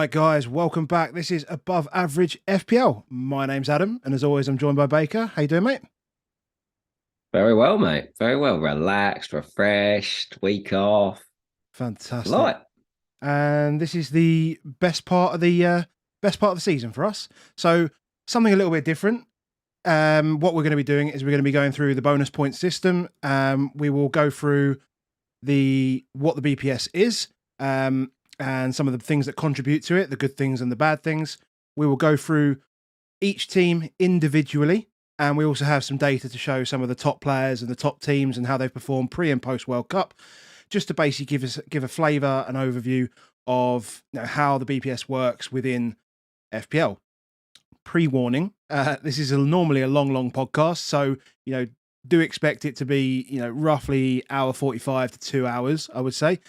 Right, guys, welcome back. This is Above Average FPL. My name's Adam, and as always, I'm joined by Baker. How you doing, mate? Very well, mate. Very well. Relaxed, refreshed, week off. Fantastic. Like, And this is the best part of the season for us. So something a little bit different. What we're going to be doing is we're going to be going through the bonus point system. We will go through what the BPS is, and some of the things that contribute to it, the good things and the bad things. We will go through each team individually, and we also have some data to show some of the top players and the top teams and how they've performed pre and post World Cup, just to basically give a flavour, an overview of how the BPS works within FPL. Pre-warning: this is normally a long podcast, so do expect it to be roughly hour 45 to 2 hours, I would say.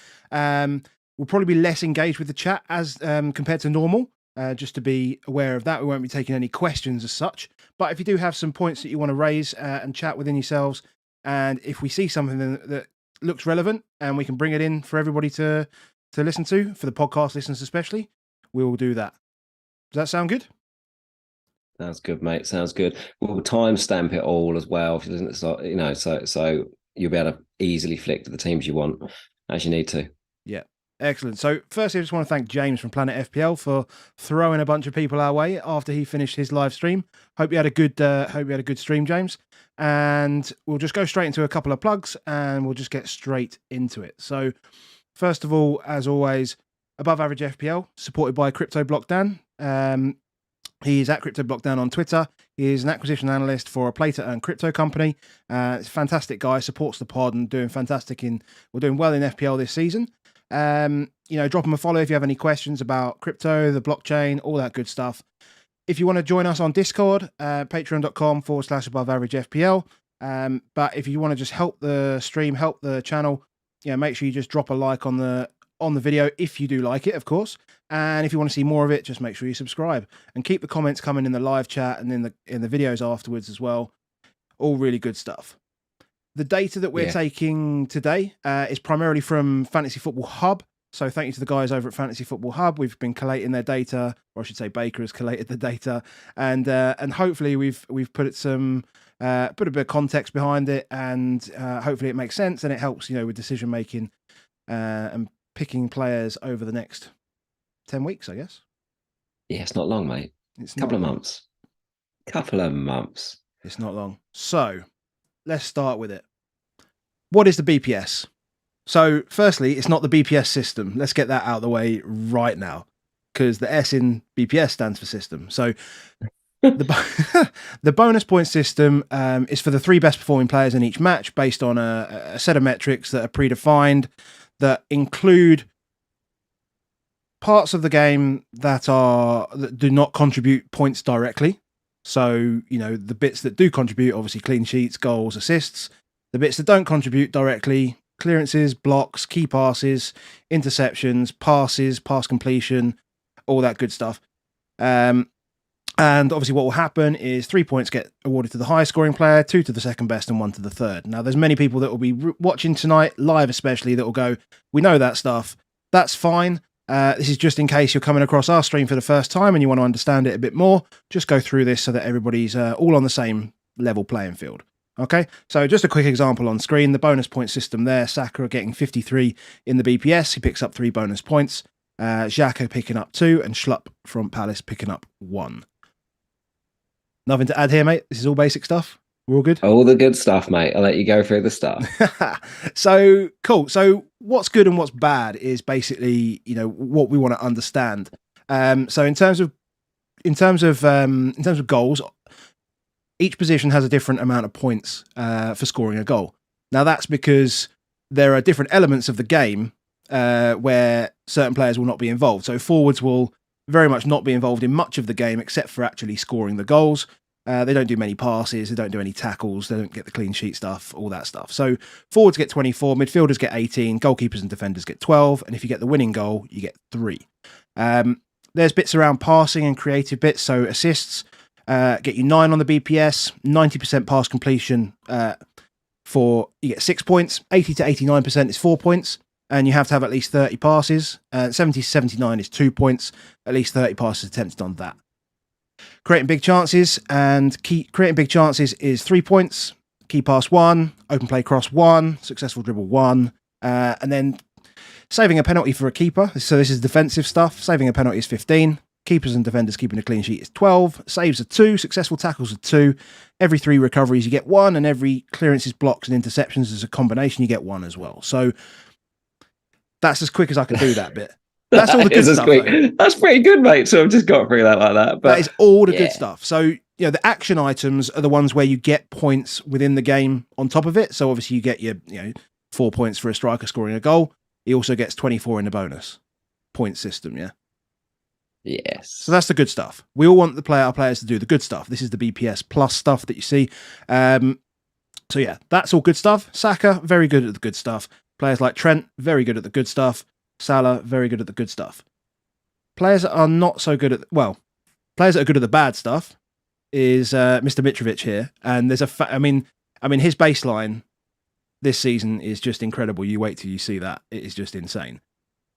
We'll probably be less engaged with the chat as compared to normal. Just to be aware of that. We won't be taking any questions as such. But if you do have some points that you want to raise and chat within yourselves, and if we see something that looks relevant and we can bring it in for everybody to listen to, for the podcast listeners especially, we will do that. Does that sound good? sounds good, mate. Sounds good. We'll timestamp it all as well. So you'll be able to easily flick to the teams you want as you need to. Yeah. Excellent. So firstly, I just want to thank James from Planet FPL for throwing a bunch of people our way after he finished his live stream. Hope you had a good stream, James. And we'll just go straight into a couple of plugs, and we'll just get straight into it. So first of all, as always, Above Average FPL, supported by Crypto Block Dan. He's at Crypto Block Dan on Twitter. He's an acquisition analyst for a play-to-earn crypto company. It's a fantastic guy, supports the pod and doing well in FPL this season. Drop him a follow if you have any questions about crypto, the blockchain, all that good stuff. If you want to join us on Discord, patreon.com/above average FPL. But if you want to just help the stream, help the channel, make sure you just drop a like on the video if you do like it, of course. And if you want to see more of it, just make sure you subscribe and keep the comments coming in the live chat and in the videos afterwards as well. All really good stuff. The data that we're taking today is primarily from Fantasy Football Hub. So thank you to the guys over at Fantasy Football Hub. We've been collating their data, or I should say Baker has collated the data, and hopefully we've put a bit of context behind it, and hopefully it makes sense and it helps with decision making and picking players over the next 10 weeks, I guess. Yeah, it's not long, mate. It's a couple not of long. months. Couple of months. It's not long. So let's start with it. What is the BPS? So firstly, it's not the BPS system. Let's get that out of the way right now, because the S in BPS stands for system. So the bonus point system is for the 3 best performing players in each match based on a set of metrics that are predefined, that include parts of the game that do not contribute points directly. So, the bits that do contribute, obviously clean sheets, goals, assists. The bits that don't contribute directly, clearances, blocks, key passes, interceptions, passes, pass completion, all that good stuff. And obviously what will happen is 3 points get awarded to the highest scoring player, 2 to the second best, and 1 to the third. Now, there's many people that will be watching tonight, live especially, that will go, we know that stuff. That's fine. This is just in case you're coming across our stream for the first time and you want to understand it a bit more. Just go through this so that everybody's all on the same level playing field. Okay, so just a quick example on screen. The bonus point system there. Saka getting 53 in the BPS. He picks up 3 bonus points. Xhaka picking up 2, and Schlupp from Palace picking up 1. Nothing to add here, mate. This is all basic stuff. We're all good? All the good stuff, mate. I'll let you go through the stuff. So, cool. So what's good and what's bad is basically, what we want to understand. So in terms of goals, each position has a different amount of points for scoring a goal. Now, that's because there are different elements of the game where certain players will not be involved. So forwards will very much not be involved in much of the game except for actually scoring the goals. They don't do many passes, they don't do any tackles, they don't get the clean sheet stuff, all that stuff. So forwards get 24, midfielders get 18, goalkeepers and defenders get 12, and if you get the winning goal, you get 3. There's bits around passing and creative bits, so assists get you 9 on the BPS, 90% pass completion you get 6 points, 80 to 89% is 4 points, and you have to have at least 30 passes. 70 to 79 is 2 points, at least 30 passes attempted on that. Creating big chances, and creating big chances is 3 points. Key pass 1, open play cross 1, successful dribble 1, and then saving a penalty for a keeper. So this is defensive stuff. Saving a penalty is 15. Keepers and defenders keeping a clean sheet is 12. Saves are 2. Successful tackles are 2. Every 3 recoveries you get 1, and every clearances, blocks, and interceptions as a combination you get 1 as well. So that's as quick as I can do that bit. That's all the good stuff. That's pretty good, mate. So I've just got through that like that. But that is all the good stuff. So the action items are the ones where you get points within the game on top of it. So obviously you get your 4 points for a striker scoring a goal. He also gets 24 in the bonus point system. Yeah. Yes. So that's the good stuff. We all want our players to do the good stuff. This is the BPS plus stuff that you see. So yeah, that's all good stuff. Saka, very good at the good stuff. Players like Trent, very good at the good stuff. Salah, very good at the good stuff. Players that are not so good at, players that are good at the bad stuff is Mr. Mitrovic here. And there's I mean, his baseline this season is just incredible. You wait till you see that. It is just insane.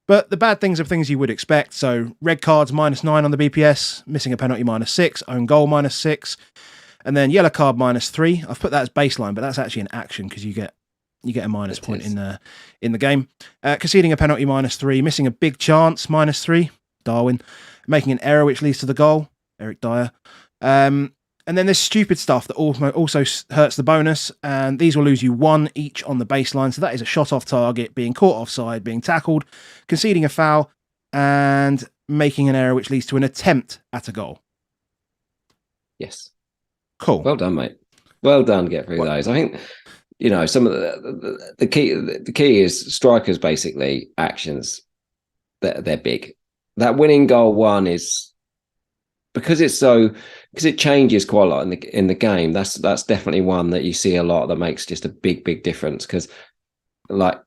But the bad things are things you would expect. So red cards -9 on the BPS, missing a penalty -6, own goal -6, and then yellow card -3. I've put that as baseline, but that's actually an action because you get a minus point in the game. Conceding a penalty -3, missing a big chance -3, Darwin, making an error which leads to the goal, Eric Dyer. And then there's stupid stuff that also hurts the bonus, and these will lose you 1 each on the baseline. So that is a shot off target, being caught offside, being tackled, conceding a foul, and making an error which leads to an attempt at a goal. Yes. Cool. Well done, mate. Well done. Get through those. I think some of the key is strikers basically actions. They're big. That winning goal 1 is. Because it changes quite a lot in the game. That's definitely one that you see a lot that makes just a big difference. Because like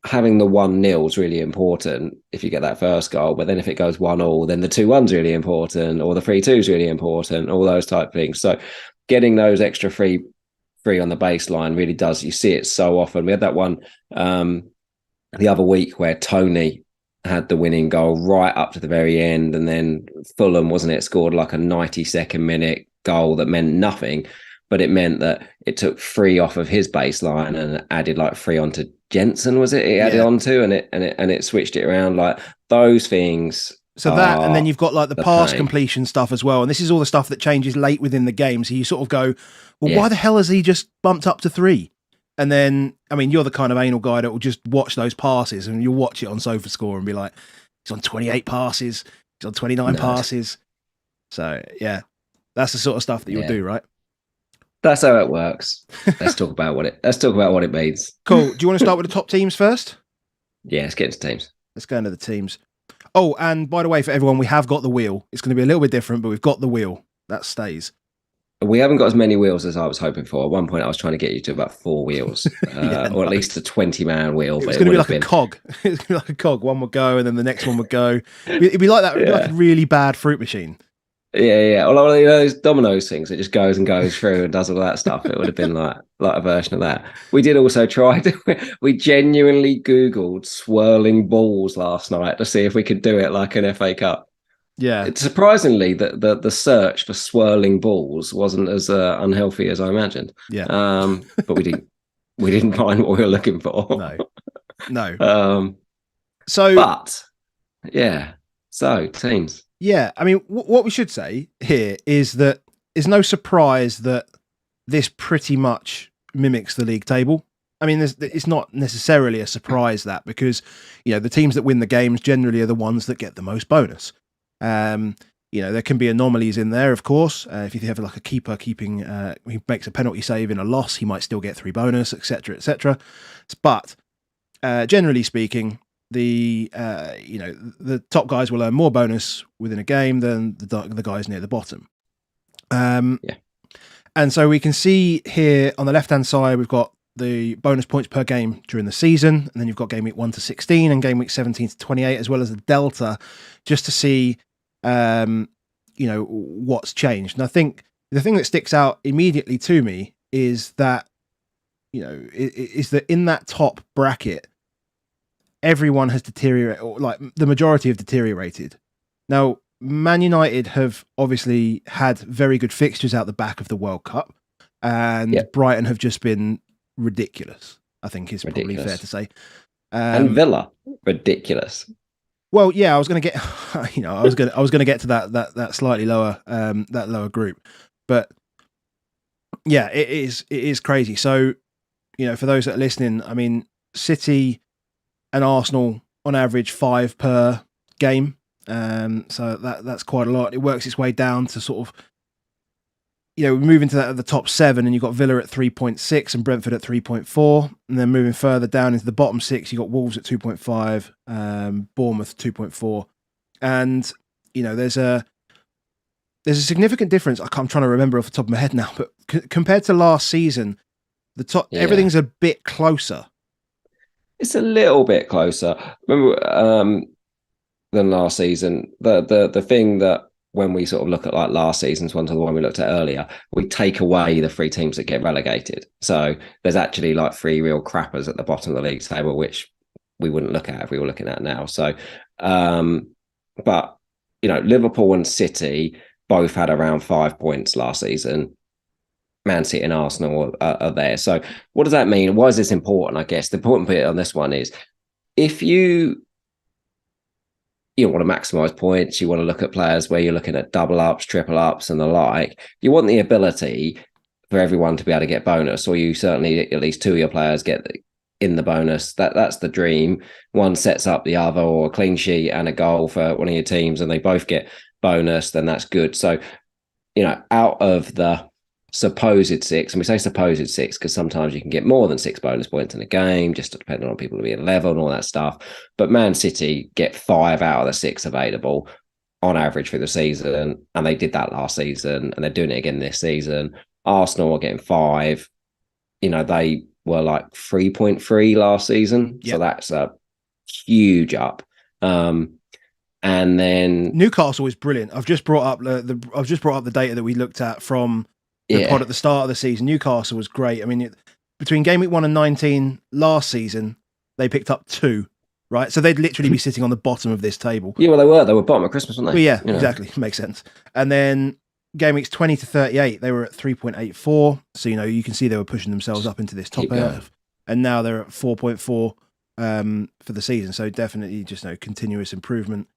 having the 1-0 is really important if you get that first goal. But then if it goes 1-1, then the 2-1's really important, or the 3-2 is really important, all those type of things. So getting those extra free on the baseline really does. You see it so often. We had that one the other week where Tony had the winning goal right up to the very end, and then Fulham, wasn't it, scored like a 92nd minute goal that meant nothing, but it meant that it took 3 off of his baseline and added like 3 onto Jensen, was it? It added onto, and it switched it around, like those things. So that, and then you've got like the pass completion stuff as well, and this is all the stuff that changes late within the game. So you sort of go, well, why the hell has he just bumped up to 3? And then, I mean, you're the kind of anal guy that will just watch those passes, and you'll watch it on SofaScore and be like, he's on 28 passes, he's on 29 passes. So, yeah, that's the sort of stuff that you'll do, right? That's how it works. Let's talk about what it means. Cool. Do you want to start with the top teams first? Yeah, let's get into teams. Let's go into the teams. Oh, and by the way, for everyone, we have got the wheel. It's going to be a little bit different, but we've got the wheel. That stays. We haven't got as many wheels as I was hoping for. At one point, I was trying to get you to about 4 wheels, or at least a 20-man wheel. It was going to be like a cog. It was going to be like a cog. One would go, and then the next one would go. It'd be like that. It'd be like a really bad fruit machine. Yeah. Well, those dominoes things, it just goes and goes through and does all that stuff. It would have been like a version of that. We did also try we genuinely Googled swirling balls last night to see if we could do it like an FA Cup. Yeah. It's surprisingly that the search for swirling balls wasn't as unhealthy as I imagined. Yeah. But we didn't find what we were looking for. No. So teams. Yeah, I mean, what we should say here is that it's no surprise that this pretty much mimics the league table. I mean, it's not necessarily a surprise that, because the teams that win the games generally are the ones that get the most bonus. There can be anomalies in there, of course. If you have like a keeper he makes a penalty save in a loss, he might still get 3 bonus, etc., etc. But generally speaking, the top guys will earn more bonus within a game than the guys near the bottom. And so we can see here on the left-hand side, we've got the bonus points per game during the season, and then you've got game week 1 to 16 and game week 17 to 28, as well as the delta, just to see what's changed. And I think the thing that sticks out immediately to me is that is that in that top bracket, everyone has deteriorated, or like the majority have deteriorated. Now, Man United have obviously had very good fixtures out the back of the World Cup, and Brighton have just been ridiculous, I think is probably fair to say. And Villa, ridiculous. Well, yeah, I was going to get, I was going to get to that slightly lower, that lower group, but yeah, it is crazy. So, for those that are listening, I mean, City and Arsenal on average 5 per game. So that's quite a lot. It works its way down to sort of, we move into the top 7, and you've got Villa at 3.6 and Brentford at 3.4. And then moving further down into the bottom 6, you've got Wolves at 2.5, Bournemouth 2.4. And, there's a significant difference. I'm trying to remember off the top of my head now, but compared to last season, everything's a bit closer. It's a little bit closer. Remember, than last season. The thing that when we sort of look at like last season's one to the one we looked at earlier, we take away the 3 teams that get relegated. So there's actually like 3 real crappers at the bottom of the league table, which we wouldn't look at if we were looking at now. So, but Liverpool and City both had around 5 points last season. Man City and Arsenal are there. So what does that mean? Why is this important? I guess the important bit on this one is if you want to maximize points, you want to look at players where you're looking at double ups, triple ups, and the like. You want the ability for everyone to be able to get bonus, or you certainly at least 2 of your players get in the bonus. That's the dream. One sets up the other, or a clean sheet and a goal for one of your teams, and they both get bonus. Then that's good. So, out of the supposed 6, and we say supposed 6 because sometimes you can get more than 6 bonus points in a game, just depending on people being level and all that stuff. But Man City get 5 out of the 6 available on average for the season, and they did that last season, and they're doing it again this season. Arsenal are getting 5. They were like 3.3 last season, so that's a huge up. And then Newcastle is brilliant. I've just brought up the data that we looked at from the pod at the start of the season. Newcastle was great. I mean, between game week 1 and 19 last season, they picked up 2, right? So they'd literally be sitting on the bottom of this table. Yeah, well, they were bottom of Christmas, weren't they? Well, yeah, exactly. Makes sense. And then game weeks 20 to 38, they were at 3.84. So, you can see they were pushing themselves up into this top half. And now they're at 4.4 for the season. So definitely just continuous improvement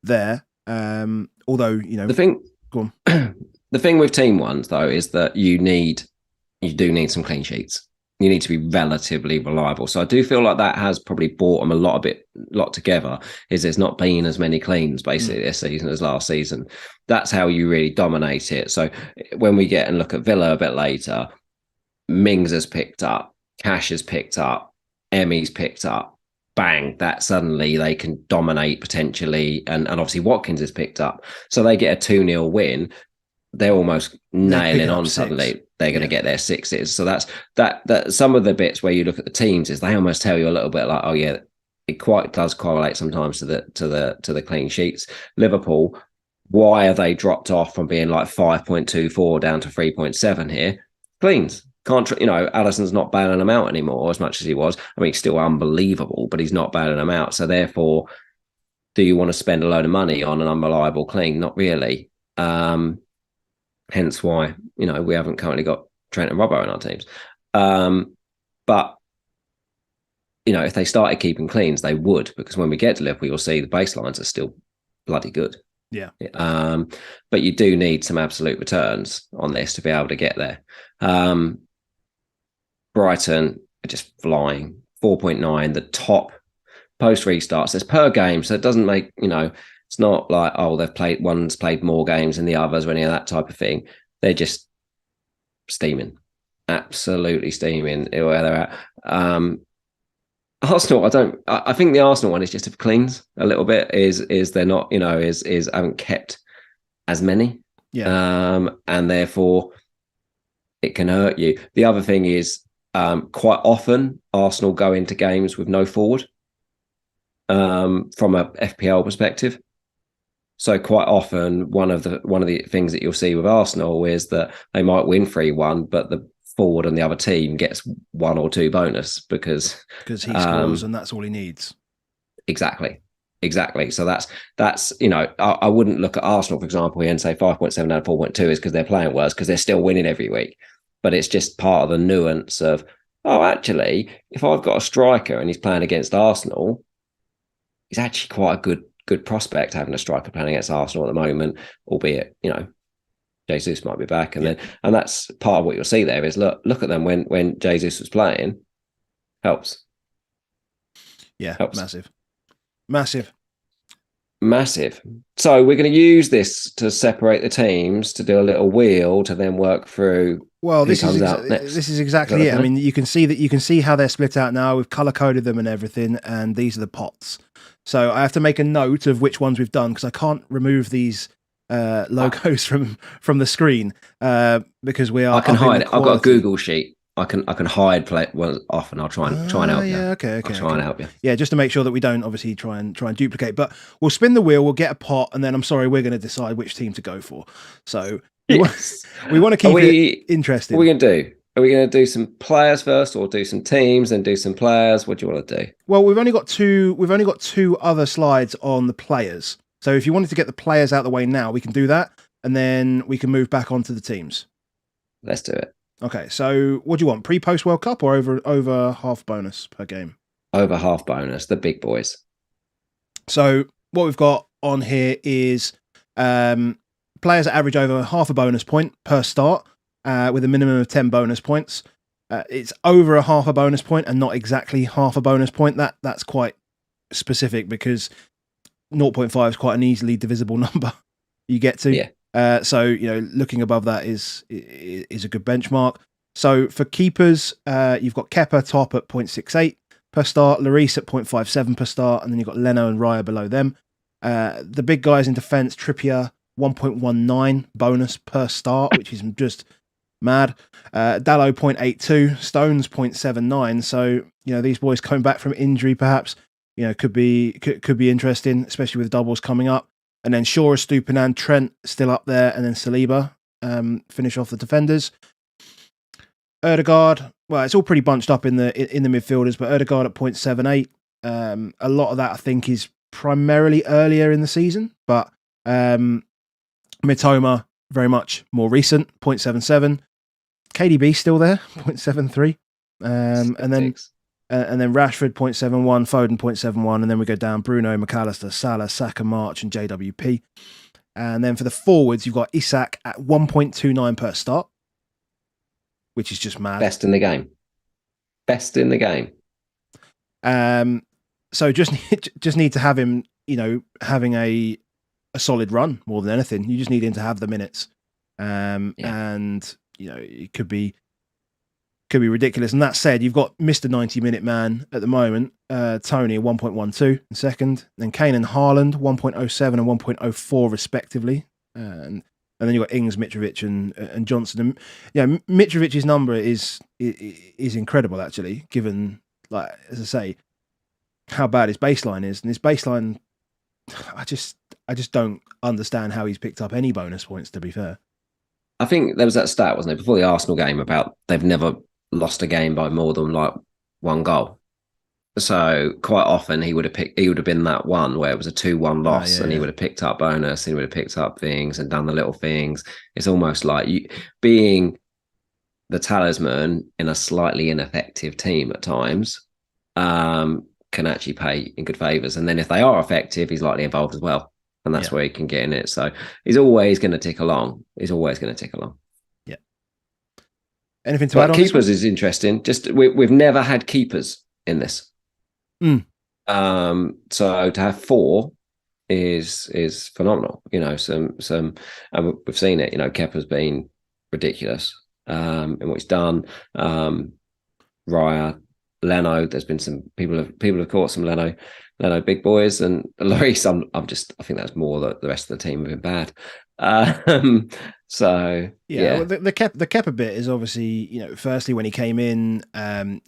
there. Although, the thing, go on. The thing with team ones though is that you do need some clean sheets. You need to be relatively reliable. So I do feel like that has probably brought them a lot together. Is there's not been as many cleans basically this season as last season. That's how you really dominate it. So when we get and look at Villa a bit later, Mings has picked up, Cash has picked up, Emmy's picked up. Bang! That suddenly they can dominate potentially, and obviously Watkins has picked up. So they get a 2-0 win. They're almost nailing on 6. Suddenly they're going to get their 6s. So that's that some of the bits where you look at the teams is they almost tell you a little bit like, oh yeah, it quite does correlate sometimes to the clean sheets. Liverpool, why are they dropped off from being like 5.24 down to 3.7 here? Cleans. Can't Alisson's not bailing them out anymore as much as he was. I mean, he's still unbelievable, but he's not bailing them out. So therefore, do you want to spend a load of money on an unreliable clean? Not really. Hence why, we haven't currently got Trent and Robbo in our teams. But, if they started keeping cleans, they would, because when we get to Liverpool, you'll see the baselines are still bloody good. Yeah. But you do need some absolute returns on this to be able to get there. Brighton are just flying. 4.9, the top post restarts. It's per game, so it doesn't make, it's not like, one's played more games than the others or any of that type of thing. They're just steaming, absolutely steaming where they're at. Arsenal, I think the Arsenal one is just if cleans a little bit, is they're not, is haven't kept as many. Yeah. And therefore it can hurt you. The other thing is, quite often Arsenal go into games with no forward, from a FPL perspective. So quite often one of the things that you'll see with Arsenal is that they might win 3-1, but the forward on the other team gets 1 or 2 bonus because he scores and that's all he needs. Exactly. So that's I wouldn't look at Arsenal, for example, here and say 5.7 out of 4.2 is because they're playing worse, because they're still winning every week. But it's just part of the nuance of, oh, actually, if I've got a striker and he's playing against Arsenal, he's actually quite a good prospect having a striker playing against Arsenal at the moment, albeit, Jesus might be back. And that's part of what you'll see there is look at them when Jesus was playing. Helps. Yeah, Helps. Massive. So we're going to use this to separate the teams, to do a little wheel, to then work through. Well, this is exactly it. I mean, you can see how they're split out now. We've color coded them and everything, and these are the pots. So I have to make a note of which ones we've done, because I can't remove these logos from the screen because we are. I can hide it. I've got a Google sheet. I can hide play one off, and I'll try and help you. Yeah, okay. I'll try and help you. Yeah, just to make sure that we don't obviously try and duplicate. But we'll spin the wheel. We'll get a pot, and then we're going to decide which team to go for. So we want to keep it interesting. What are we going to do? Are we going to do some players first, or do some teams and do some players? What do you want to do? Well, we've only got two other slides on the players. So if you wanted to get the players out of the way now, we can do that, and then we can move back onto the teams. Let's do it. Okay, so what do you want? Pre-post World Cup or over half bonus per game? Over half bonus, the big boys. So what we've got on here is players that average over half a bonus point per start, with a minimum of 10 bonus points. It's over a half a bonus point and not exactly half a bonus point. That's quite specific, because 0.5 is quite an easily divisible number you get to. Yeah. So looking above that is a good benchmark. So for keepers, you've got Kepa top at 0.68 per start, Lloris at 0.57 per start, and then you've got Leno and Raya below them. The big guys in defence, Trippier 1.19 bonus per start, which is just mad. Dalot 0.82, Stones 0.79. So these boys coming back from injury, perhaps could be interesting, especially with doubles coming up. And then Shaw, Stupinan, Trent still up there, and then Saliba finish off the defenders. Ødegaard, well, it's all pretty bunched up in the midfielders, but Ødegaard at 0.78. A lot of that, I think, is primarily earlier in the season, but Mitoma very much more recent, 0.77. KDB still there, 0.73. And then Rashford 0.71, Foden 0.71, and then we go down Bruno, McAllister, Salah, Saka, March, and JWP. And then for the forwards, you've got Isak at 1.29 per start, which is just mad. Best in the game. So just need to have him, having a solid run more than anything. You just need him to have the minutes, and it could be ridiculous. And that said, you've got Mr. 90-minute man at the moment, Tony 1.12 in second, then Kane and Haaland 1.07 and 1.04 respectively, and then you've got Ings, Mitrovic, and Johnson. And Mitrovic's number is incredible, actually, given, like, as I say, how bad his baseline is. And his baseline, I just don't understand how he's picked up any bonus points, to be fair. I think there was that stat, wasn't there, before the Arsenal game, about they've never lost a game by more than like one goal. So quite often he would have been that one where it was a 2-1 loss, and he would have picked up bonus, and he would have picked up things and done the little things. It's almost like being the talisman in a slightly ineffective team at times can actually pay in good favours. And then if they are effective, he's likely involved as well. And that's where he can get in it. So he's always going to tick along. Yeah. Anything to add on? Keepers is interesting. Just we've never had keepers in this. So to have 4 is phenomenal. Some and we've seen it. Kepa's been ridiculous in what he's done. Raya, Leno. There's been some people have caught some Leno big boys, and Lloris. I think that's more that the rest of the team have been bad. So well, the Kepa bit is obviously, firstly when he came in,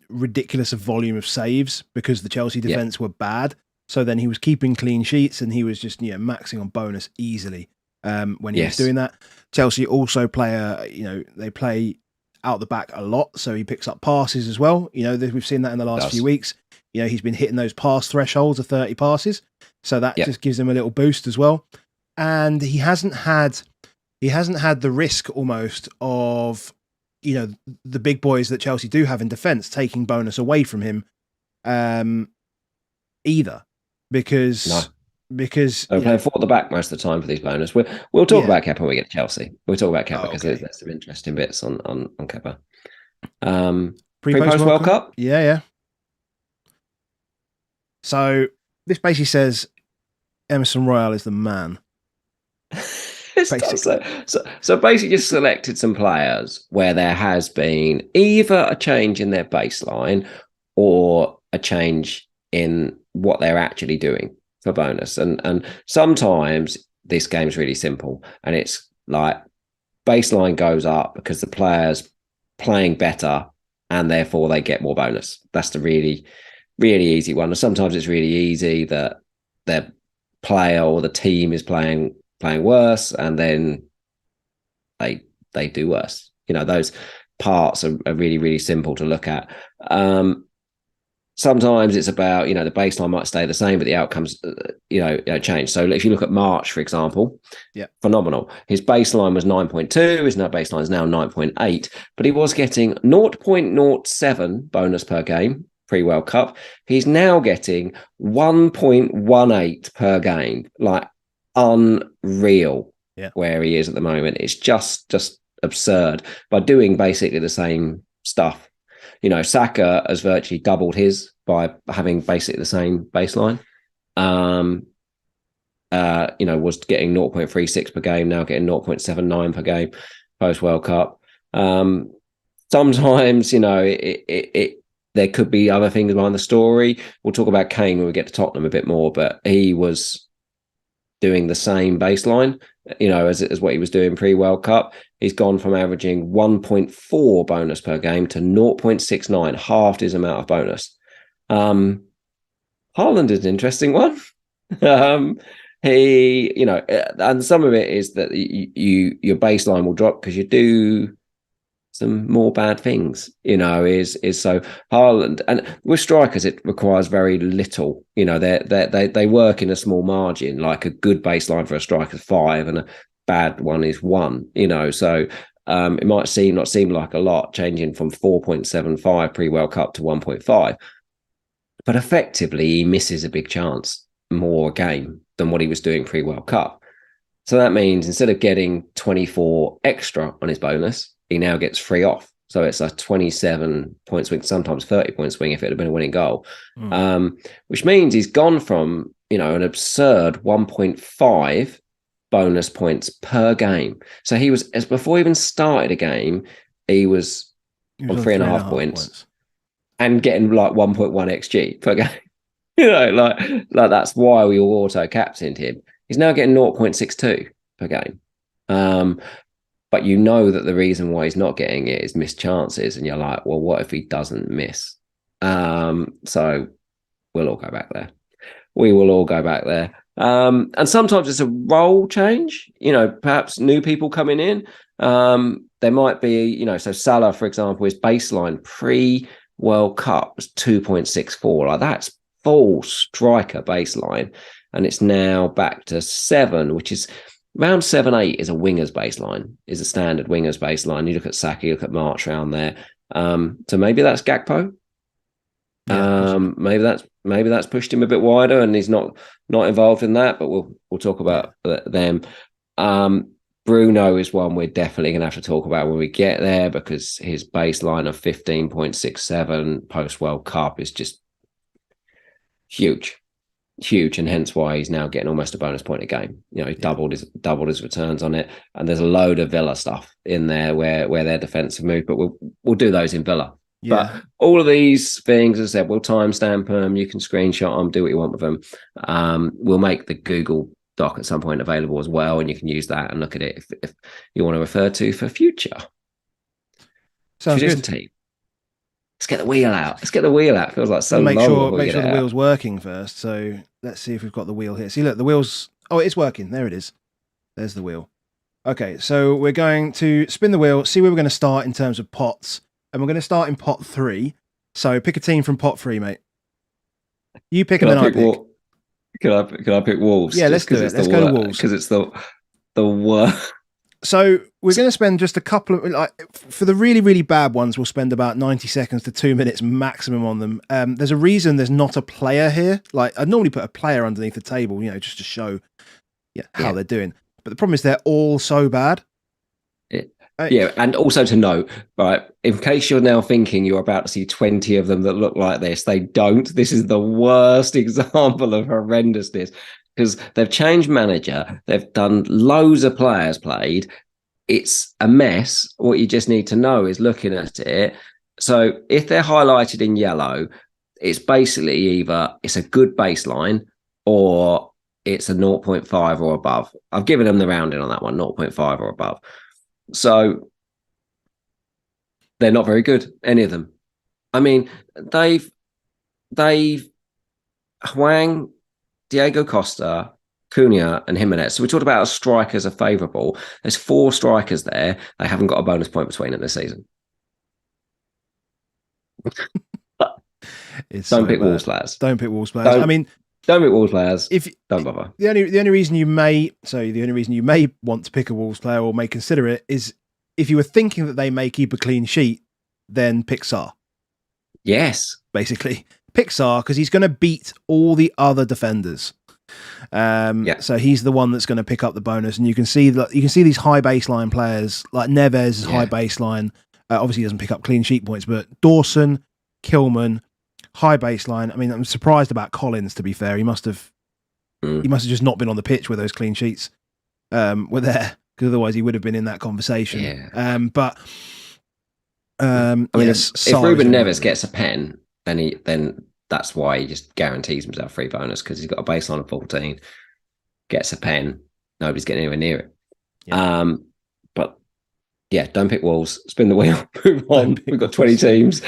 ridiculous of volume of saves because the Chelsea defense were bad. So then he was keeping clean sheets, and he was just maxing on bonus easily when he was doing that. Chelsea also play they play out the back a lot, so he picks up passes as well. We've seen that in the last few weeks. he's been hitting those pass thresholds of 30 passes. So that just gives him a little boost as well. And he hasn't had the risk almost of, the big boys that Chelsea do have in defence taking bonus away from him either. Because I'm playing 4 at the back most of the time for these bonus. We'll talk about Kepa when we get to Chelsea. We'll talk about Kepa because there's some interesting bits on Kepa. Pre-post World Cup? Yeah. So this basically says Emerson Royale is the man. So basically just selected some players where there has been either a change in their baseline or a change in what they're actually doing for bonus. And sometimes this game's really simple and it's like baseline goes up because the player's playing better and therefore they get more bonus. That's the really, really easy one. And sometimes it's really easy that their player or the team is playing worse and then they do worse. Those parts are really, really simple to look at. Sometimes it's about, the baseline might stay the same, but the outcomes, change. So if you look at March, for example, phenomenal. His baseline was 9.2. His baseline is now 9.8, but he was getting 0.07 bonus per game pre-World Cup. He's now getting 1.18 per game, like unreal where he is at the moment. It's just absurd by doing basically the same stuff. Saka has virtually doubled his by having basically the same baseline. Was getting 0.36 per game, now getting 0.79 per game post World Cup. Sometimes, there could be other things behind the story. We'll talk about Kane when we get to Tottenham a bit more, but he was doing the same baseline, as what he was doing pre-World Cup. He's gone from averaging 1.4 bonus per game to 0.69, halved his amount of bonus. Haaland is an interesting one. He, and some of it is that your baseline will drop because you do some more bad things, is so Haaland. And with strikers, it requires very little. They work in a small margin, like a good baseline for a striker is 5 and a bad one is 1, so it might not seem like a lot, changing from 4.75 pre-World Cup to 1.5, but effectively he misses a big chance more a game than what he was doing pre-World Cup. So that means instead of getting 24 extra on his bonus, he now gets 3 off. So it's a 27-point swing, sometimes 30-point swing if it had been a winning goal, which means he's gone from, an absurd 1.5 bonus points per game. So he was, before he even started a game, he was on 3.5 points and getting like 1.1 XG per game. Like that's why we all auto-captained him. He's now getting 0.62 per game. But that the reason why he's not getting it is missed chances. And you're like, well, what if he doesn't miss? So we'll all go back there. We will all go back there. And sometimes it's a role change, perhaps new people coming in. There might be, so Salah, for example, his baseline pre-World Cup was 2.64. Like that's full striker baseline. And it's now back to 7, which is around 7-8 is a winger's baseline, is a standard winger's baseline. You look at Saka, you look at March around there. So maybe that's Gakpo. Maybe that's pushed him a bit wider, and he's not involved in that. But we'll talk about them. Bruno is one we're definitely going to have to talk about when we get there, because his baseline of 15.67 post World Cup is just huge, and hence why he's now getting almost a bonus point a game. He doubled his returns on it, and there's a load of Villa stuff in there where their defensive move, but we'll do those in Villa. Yeah. But all of these things, as I said, we'll timestamp them. You can screenshot them, do what you want with them. We'll make the Google Doc at some point available as well, and you can use that and look at it if you want to refer to for future. Sounds good. Team. Let's get the wheel out. Feels like so long. Make sure the wheel's working first. So let's see if we've got the wheel here. See, look, the wheel's... Oh, it's working. There it is. There's the wheel. Okay, so we're going to spin the wheel, see where we're going to start in terms of pots. And we're going to start in pot 3. So pick a team from pot 3, mate. You pick Can them, I then I pick pick. Can I pick Wolves? Yeah, let's Just do because it. it's Let's the go to worst. Wolves. Because it's the worst. So we're going to spend just a couple of for the really really bad ones. We'll spend about 90 seconds to 2 minutes maximum on them. There's a reason there's not a player here. Like I'd normally put a player underneath the table, just to show how they're doing. But the problem is they're all so bad. Yeah, and also to note, right, in case you're now thinking you're about to see 20 of them that look like this, they don't. This is the worst example of horrendousness because they've changed manager, they've done loads of players played. It's a mess. What you just need to know is looking at it. So if they're highlighted in yellow, it's basically either it's a good baseline or it's a 0.5 or above. I've given them the rounding on that one, 0.5 or above. So they're not very good, any of them. I mean, they've Hwang, Diego Costa, Cunha, and Jimenez. So we talked about strikers are favourable. There's 4 strikers there. They haven't got a bonus point between them this season. Don't pick Wolves players. Don't pick Wolves players. I mean, don't pick Wolves players. Don't bother. The only reason you may want to pick a Wolves player or may consider it is if you were thinking that they may keep a clean sheet, then pick Sarr. Yes, basically pick Sarr because he's going to beat all the other defenders. So he's the one that's going to pick up the bonus, and you can see these high baseline players like Neves is high baseline. Obviously, he doesn't pick up clean sheet points, but Dawson, Kilman, high baseline. I mean, I'm surprised about Collins. To be fair, he must have just not been on the pitch where those clean sheets were there, because otherwise he would have been in that conversation. Yeah. I mean, if Ruben Neves gets a pen, then that's why he just guarantees himself free bonus because he's got a baseline of 14, gets a pen, nobody's getting anywhere near it. Yeah. But yeah, don't pick Wolves. Spin the wheel. Move on. We've got 20 teams.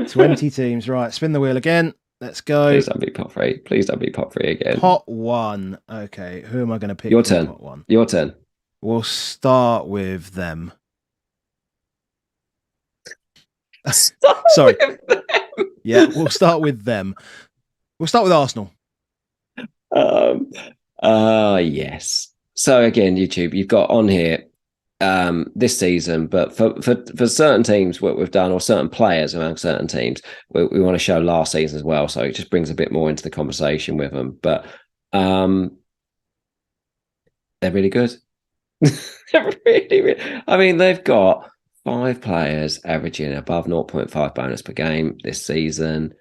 20 teams. Right. Spin the wheel again. Let's go. Please don't be pot free. Please don't be pot free again. Pot 1. Okay. Who am I going to pick? Your turn. Pot 1? Your turn. We'll start with them. Sorry. Yeah, we'll start with them. We'll start with Arsenal. Yes. So again, YouTube, you've got on here this season, but for certain teams, what we've done, or certain players around certain teams, we want to show last season as well. So it just brings a bit more into the conversation with them. But they're really good. They're really. I mean, they've got 5 players averaging above 0.5 bonus per game this season.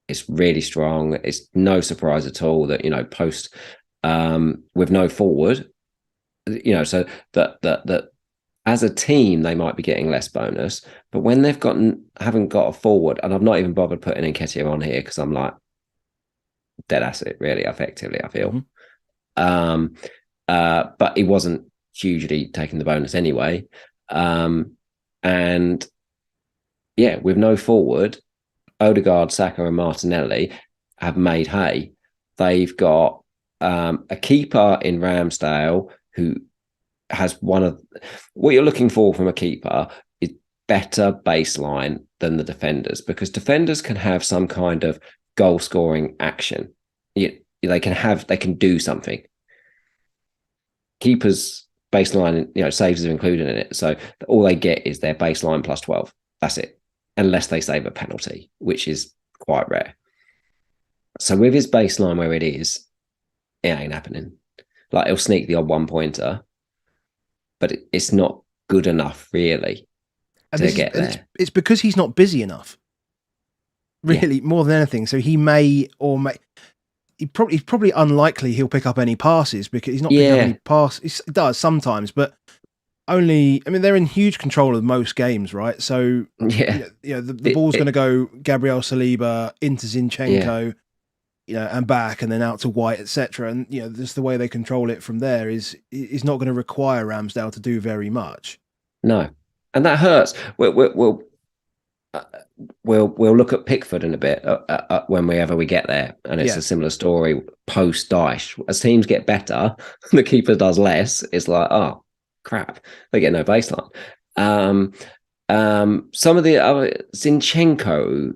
It's really strong. It's no surprise at all that, post with no forward, so that as a team, they might be getting less bonus. But when they've haven't got a forward, and I've not even bothered putting Nketiah on here because I'm like, dead asset, really, effectively, I feel. Mm-hmm. But he wasn't hugely taking the bonus anyway. And yeah, with no forward, Odegaard, Saka, and Martinelli have made hay. They've got a keeper in Ramsdale who has one of what you're looking for from a keeper is better baseline than the defenders, because defenders can have some kind of goal scoring action. They can do something. Keepers baseline, saves are included in it. So all they get is their baseline plus 12. That's it. Unless they save a penalty, which is quite rare. So with his baseline where it is, it ain't happening. Like, he'll sneak the odd 1-pointer, but it's not good enough, really, to get there. It's because he's not busy enough. Really, more than anything. So he may or may... He's probably unlikely he'll pick up any passes because he's not picking up any passes. He does sometimes, but only. I mean, they're in huge control of most games, right? So the ball's going to go Gabriel Saliba into Zinchenko, and back, and then out to White, etc. And just the way they control it from there is not going to require Ramsdale to do very much. No, and that hurts. We'll look at Pickford in a bit whenever we get there, and it's a similar story post Dyche. As teams get better, the keeper does less. It's like, oh crap, they get no baseline. Some of the other Zinchenko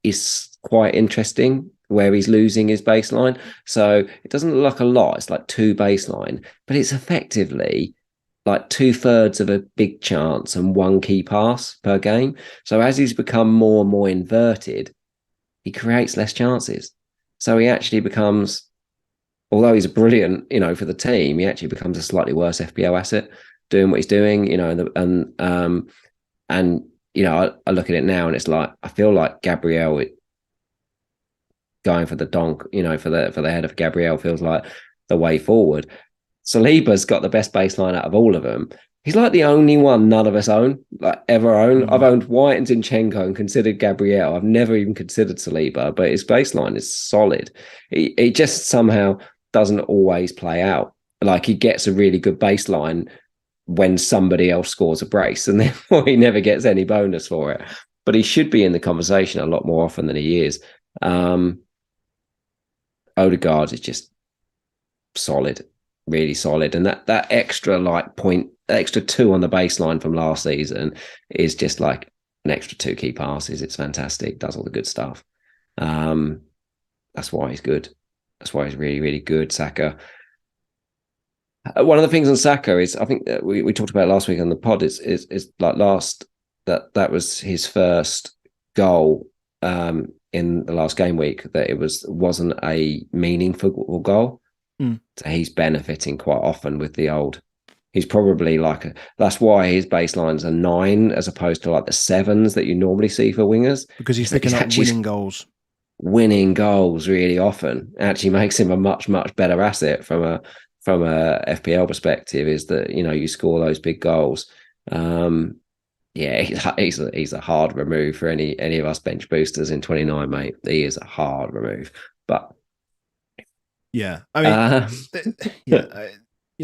is quite interesting. where he's losing his baseline. So it doesn't look like a lot. It's like 2 baseline, but it's effectively like 2/3 of a big chance and 1 key pass per game. So as he's become more and more inverted, he creates less chances. So he actually becomes, although he's brilliant, for the team, he actually becomes a slightly worse FPL asset doing what he's doing, and I look at it now and it's like, I feel like Gabriel going for the donk, for the head of Gabriel feels like the way forward. Saliba's got the best baseline out of all of them. He's like the only one none of us ever own. I've owned White and Zinchenko and considered Gabriel. I've never even considered Saliba, but his baseline is solid. He just somehow doesn't always play out. Like, he gets a really good baseline when somebody else scores a brace, and therefore he never gets any bonus for it. But he should be in the conversation a lot more often than he is. Odegaard is just solid, really solid, and that extra extra 2 on the baseline from last season is just like an extra 2 key passes. It's fantastic. Does all the good stuff. That's why he's good. That's why he's really, really good. Saka. One of the things on Saka is, I think that we talked about last week on the pod, is like that was his first goal in the last game week, that it wasn't a meaningful goal. So he's benefiting quite often with the old. He's probably that's why his baselines are 9 as opposed to like the 7s that you normally see for wingers, because he's picking up winning goals. Winning goals really often actually makes him a much, much better asset from a FPL perspective, is that, you score those big goals. He's a hard remove for any of us bench boosters in 29, mate. He is a hard remove. But yeah, I mean,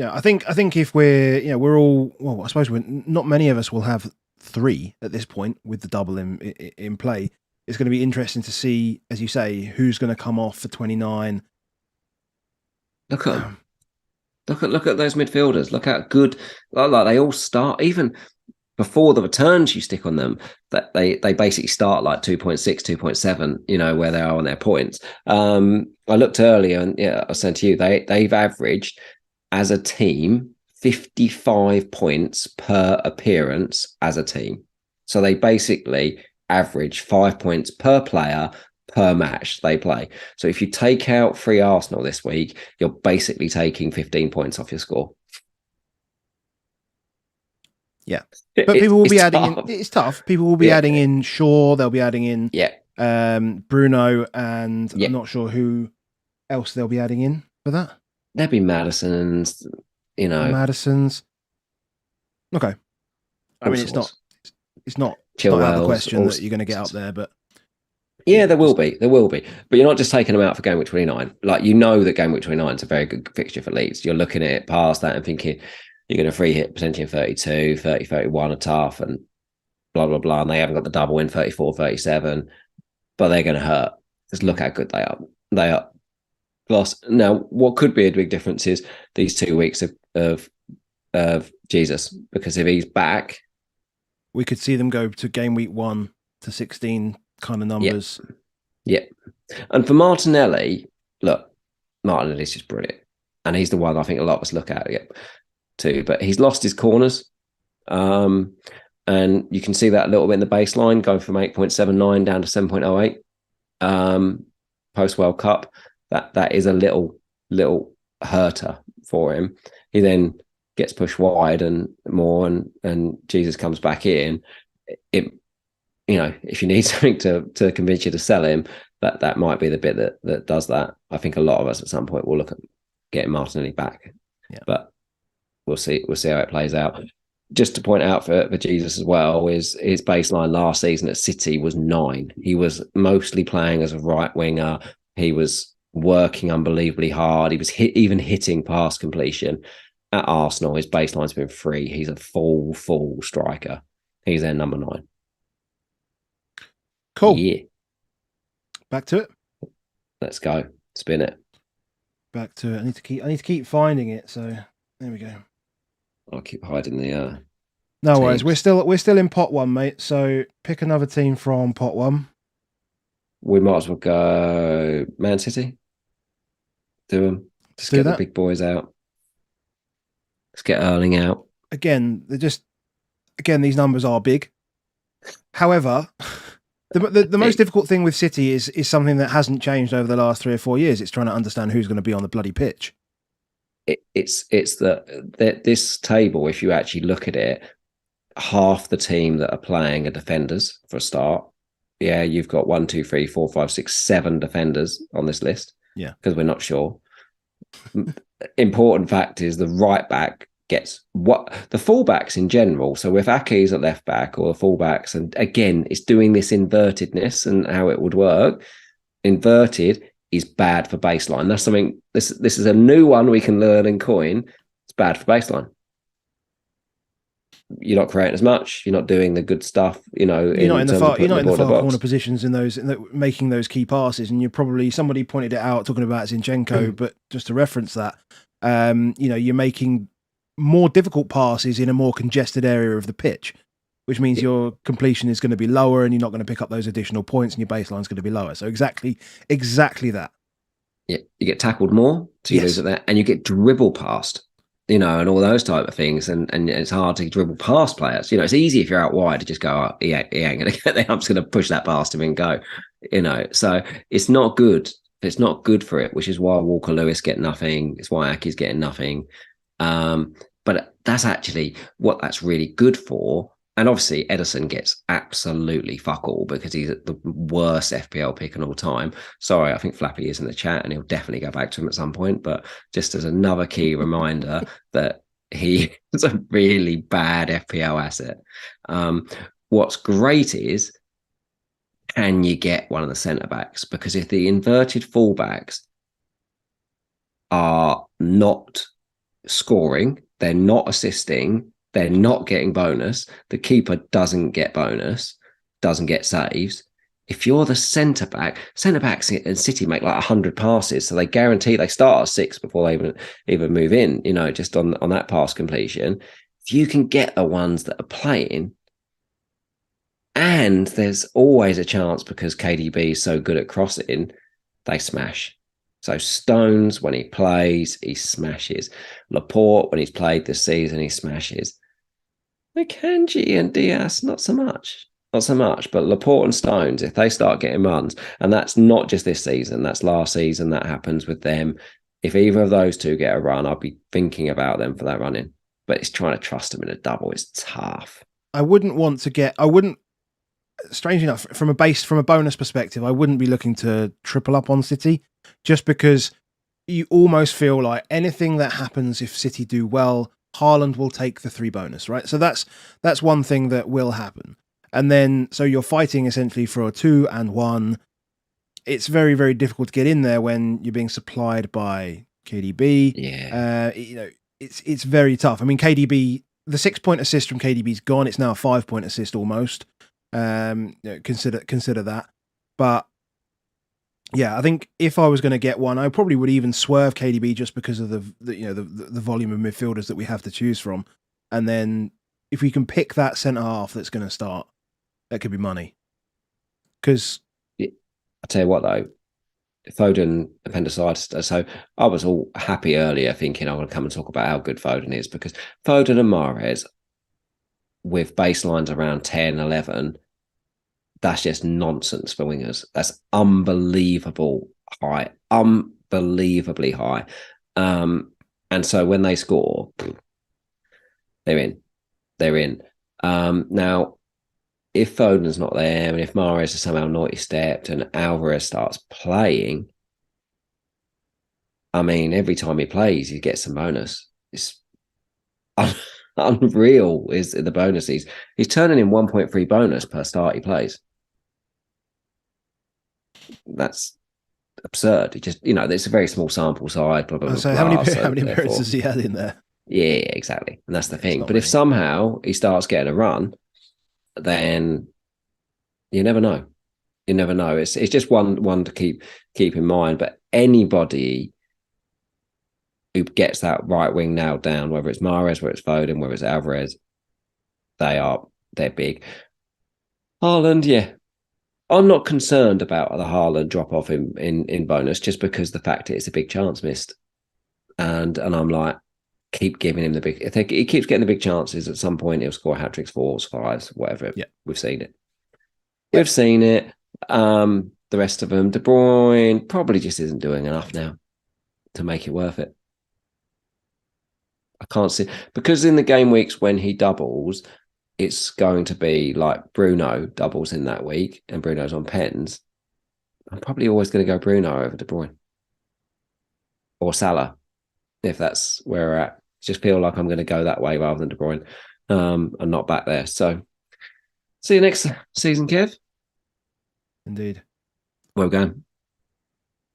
I think if we're all, well, I suppose not many of us will have 3 at this point with the double in play. It's going to be interesting to see, as you say, who's going to come off for 29. Look at them. Look at those midfielders. Look how good, like they all start, even before the returns you stick on them, that they basically start like 2.6, 2.7, where they are on their points. I looked earlier and I said to you, they've averaged as a team 55 points per appearance as a team. So they basically average 5 points per player per match they play. So if you take out 3 Arsenal this week, you're basically taking 15 points off your score. Yeah, but people will be adding in. It's tough. People will be adding in Shaw. They'll be adding in Bruno, and I'm not sure who else they'll be adding in for that. There'll be Madison's. Madison's. Okay. I mean, it's not Chilwell's, out of the question that you're going to get up there, but yeah, there will be. But you're not just taking them out for game week 29. Like, that game week 29 is a very good fixture for Leeds. You're looking at it past that and thinking you're going to free hit potentially in 32, 30, 31 are tough and blah, blah, blah. And they haven't got the double in 34, 37, but they're going to hurt. Just look how good they are. They are. Plus, now, what could be a big difference is these 2 weeks of Jesus, because if he's back, we could see them go to game week 1 to 16 kind of numbers. Yeah. And for Martinelli, look, Martinelli's just brilliant. And he's the one I think a lot of us look at too. But he's lost his corners. And you can see that a little bit in the baseline, going from 8.79 down to 7.08 post World Cup. That is a little hurter for him. He then gets pushed wide and more, and Jesus comes back in. If you need something to convince you to sell him, that might be the bit that does that. I think a lot of us at some point will look at getting Martinelli back. Yeah. But we'll see how it plays out. Just to point out for Jesus as well, is his baseline last season at City was 9. He was mostly playing as a right winger. He was working unbelievably hard. He was even hitting pass completion. At Arsenal, his baseline's been 3. He's a full striker. He's their number 9. Cool. Yeah. Back to it. Let's go. Spin it. Back to it. I need to keep finding it. So there we go. I'll keep hiding the. No teams. worries. We're still in pot 1, mate. So pick another team from pot 1. we might as well go Man City. Do them. Let's Just do get the that. big boys out. Let's get Erling out. Again, these numbers are big. However, the most difficult thing with City is something that hasn't changed over the last 3 or 4 years. It's trying to understand who's going to be on the bloody pitch. It's that this table, if you actually look at it, half the team that are playing are defenders for a start. Yeah, you've got 1, 2, 3, 4, 5, 6, 7 defenders on this list. Yeah, because we're not sure. Important fact is the right back gets what the fullbacks in general. So if Ake's at left back or the fullbacks, and again, it's doing this invertedness and how it would work. Inverted is bad for baseline. That's something. This is a new one we can learn in coin. It's bad for baseline. You're not creating as much. You're not doing the good stuff. you're not in the far corner positions making those key passes. And you're probably, somebody pointed it out talking about Zinchenko, but just to reference that, you're making more difficult passes in a more congested area of the pitch, which means your completion is going to be lower, and you're not going to pick up those additional points, and your baseline is going to be lower. So exactly that. Yeah, you get tackled more, so you lose at that, and you get dribble past. And all those type of things. And it's hard to dribble past players. It's easy if you're out wide to just go, oh, he ain't going to get there. I'm just going to push that past him and go, So it's not good. It's not good for it, which is why Walker Lewis get nothing. It's why Ake's getting nothing. But that's actually what that's really good for. And obviously, Ederson gets absolutely fuck all because he's the worst FPL pick in all time. Sorry, I think Flappy is in the chat and he'll definitely go back to him at some point. But just as another key reminder that he is a really bad FPL asset. What's great is, can you get one of the centre backs? Because if the inverted fullbacks are not scoring, they're not assisting, they're not getting bonus, the keeper doesn't get bonus, doesn't get saves. If you're the centre-backs in City make like 100 passes, so they guarantee they start at 6 before they even move in, just on that pass completion. If you can get the ones that are playing, and there's always a chance because KDB is so good at crossing, they smash. So Stones, when he plays, he smashes. Laporte, when he's played this season, he smashes. Akanji and Diaz, not so much. But Laporte and Stones, if they start getting runs, and that's not just this season, that's last season, that happens with them. If either of those two get a run, I'll be thinking about them for that running. But it's trying to trust them in a double. It's tough. Strange enough, from a bonus perspective, I wouldn't be looking to triple up on City, just because you almost feel like anything that happens if City do well, Haaland will take the 3 bonus, right? So that's one thing that will happen. And then, so you're fighting essentially for a 2 and 1. It's very, very difficult to get in there when you're being supplied by KDB. Yeah. It's very tough. I mean, KDB, the 6-point assist from KDB's gone. It's now a 5-point assist almost. Consider that. But yeah, I think if I was going to get one, I probably would even swerve KDB just because of the volume of midfielders that we have to choose from. And then if we can pick that centre half that's going to start, that could be money. Because I'll tell you what though, Foden appendicitis. So I was all happy earlier thinking I'm going to come and talk about how good Foden is, because Foden and Mahrez with baselines around 10, 11, that's just nonsense for wingers. That's unbelievably high. And so when they score, they're in. Now, if Foden's not there, and if Mahrez is somehow naughty-stepped and Alvarez starts playing, I mean, every time he plays, he gets some bonus. It's unreal is the bonus. He's turning in 1.3 bonus per start he plays. That's absurd. It just, it's a very small sample size. Blah, blah, so blah, how many appearances has he had in there? Yeah, exactly. And that's the thing. But if somehow he starts getting a run, then you never know. It's just one to keep in mind. But anybody who gets that right wing nailed down, whether it's Mahrez, whether it's Foden, whether it's Alvarez, they're big. Haaland, yeah. I'm not concerned about the Haaland drop off in bonus, just because the fact it's a big chance missed, and I'm like, keep giving him the big. If he keeps getting the big chances, at some point he'll score hat tricks, fours, fives, whatever. Yeah, we've seen it. Yep. We've seen it. The rest of them, De Bruyne probably just isn't doing enough now to make it worth it. I can't see, because in the game weeks when he doubles, it's going to be like Bruno doubles in that week, and Bruno's on pens. I'm probably always going to go Bruno over De Bruyne or Salah, if that's where we're at. Just feel like I'm going to go that way rather than De Bruyne, and not back there. So, see you next season, Kev. Indeed. Where we're going?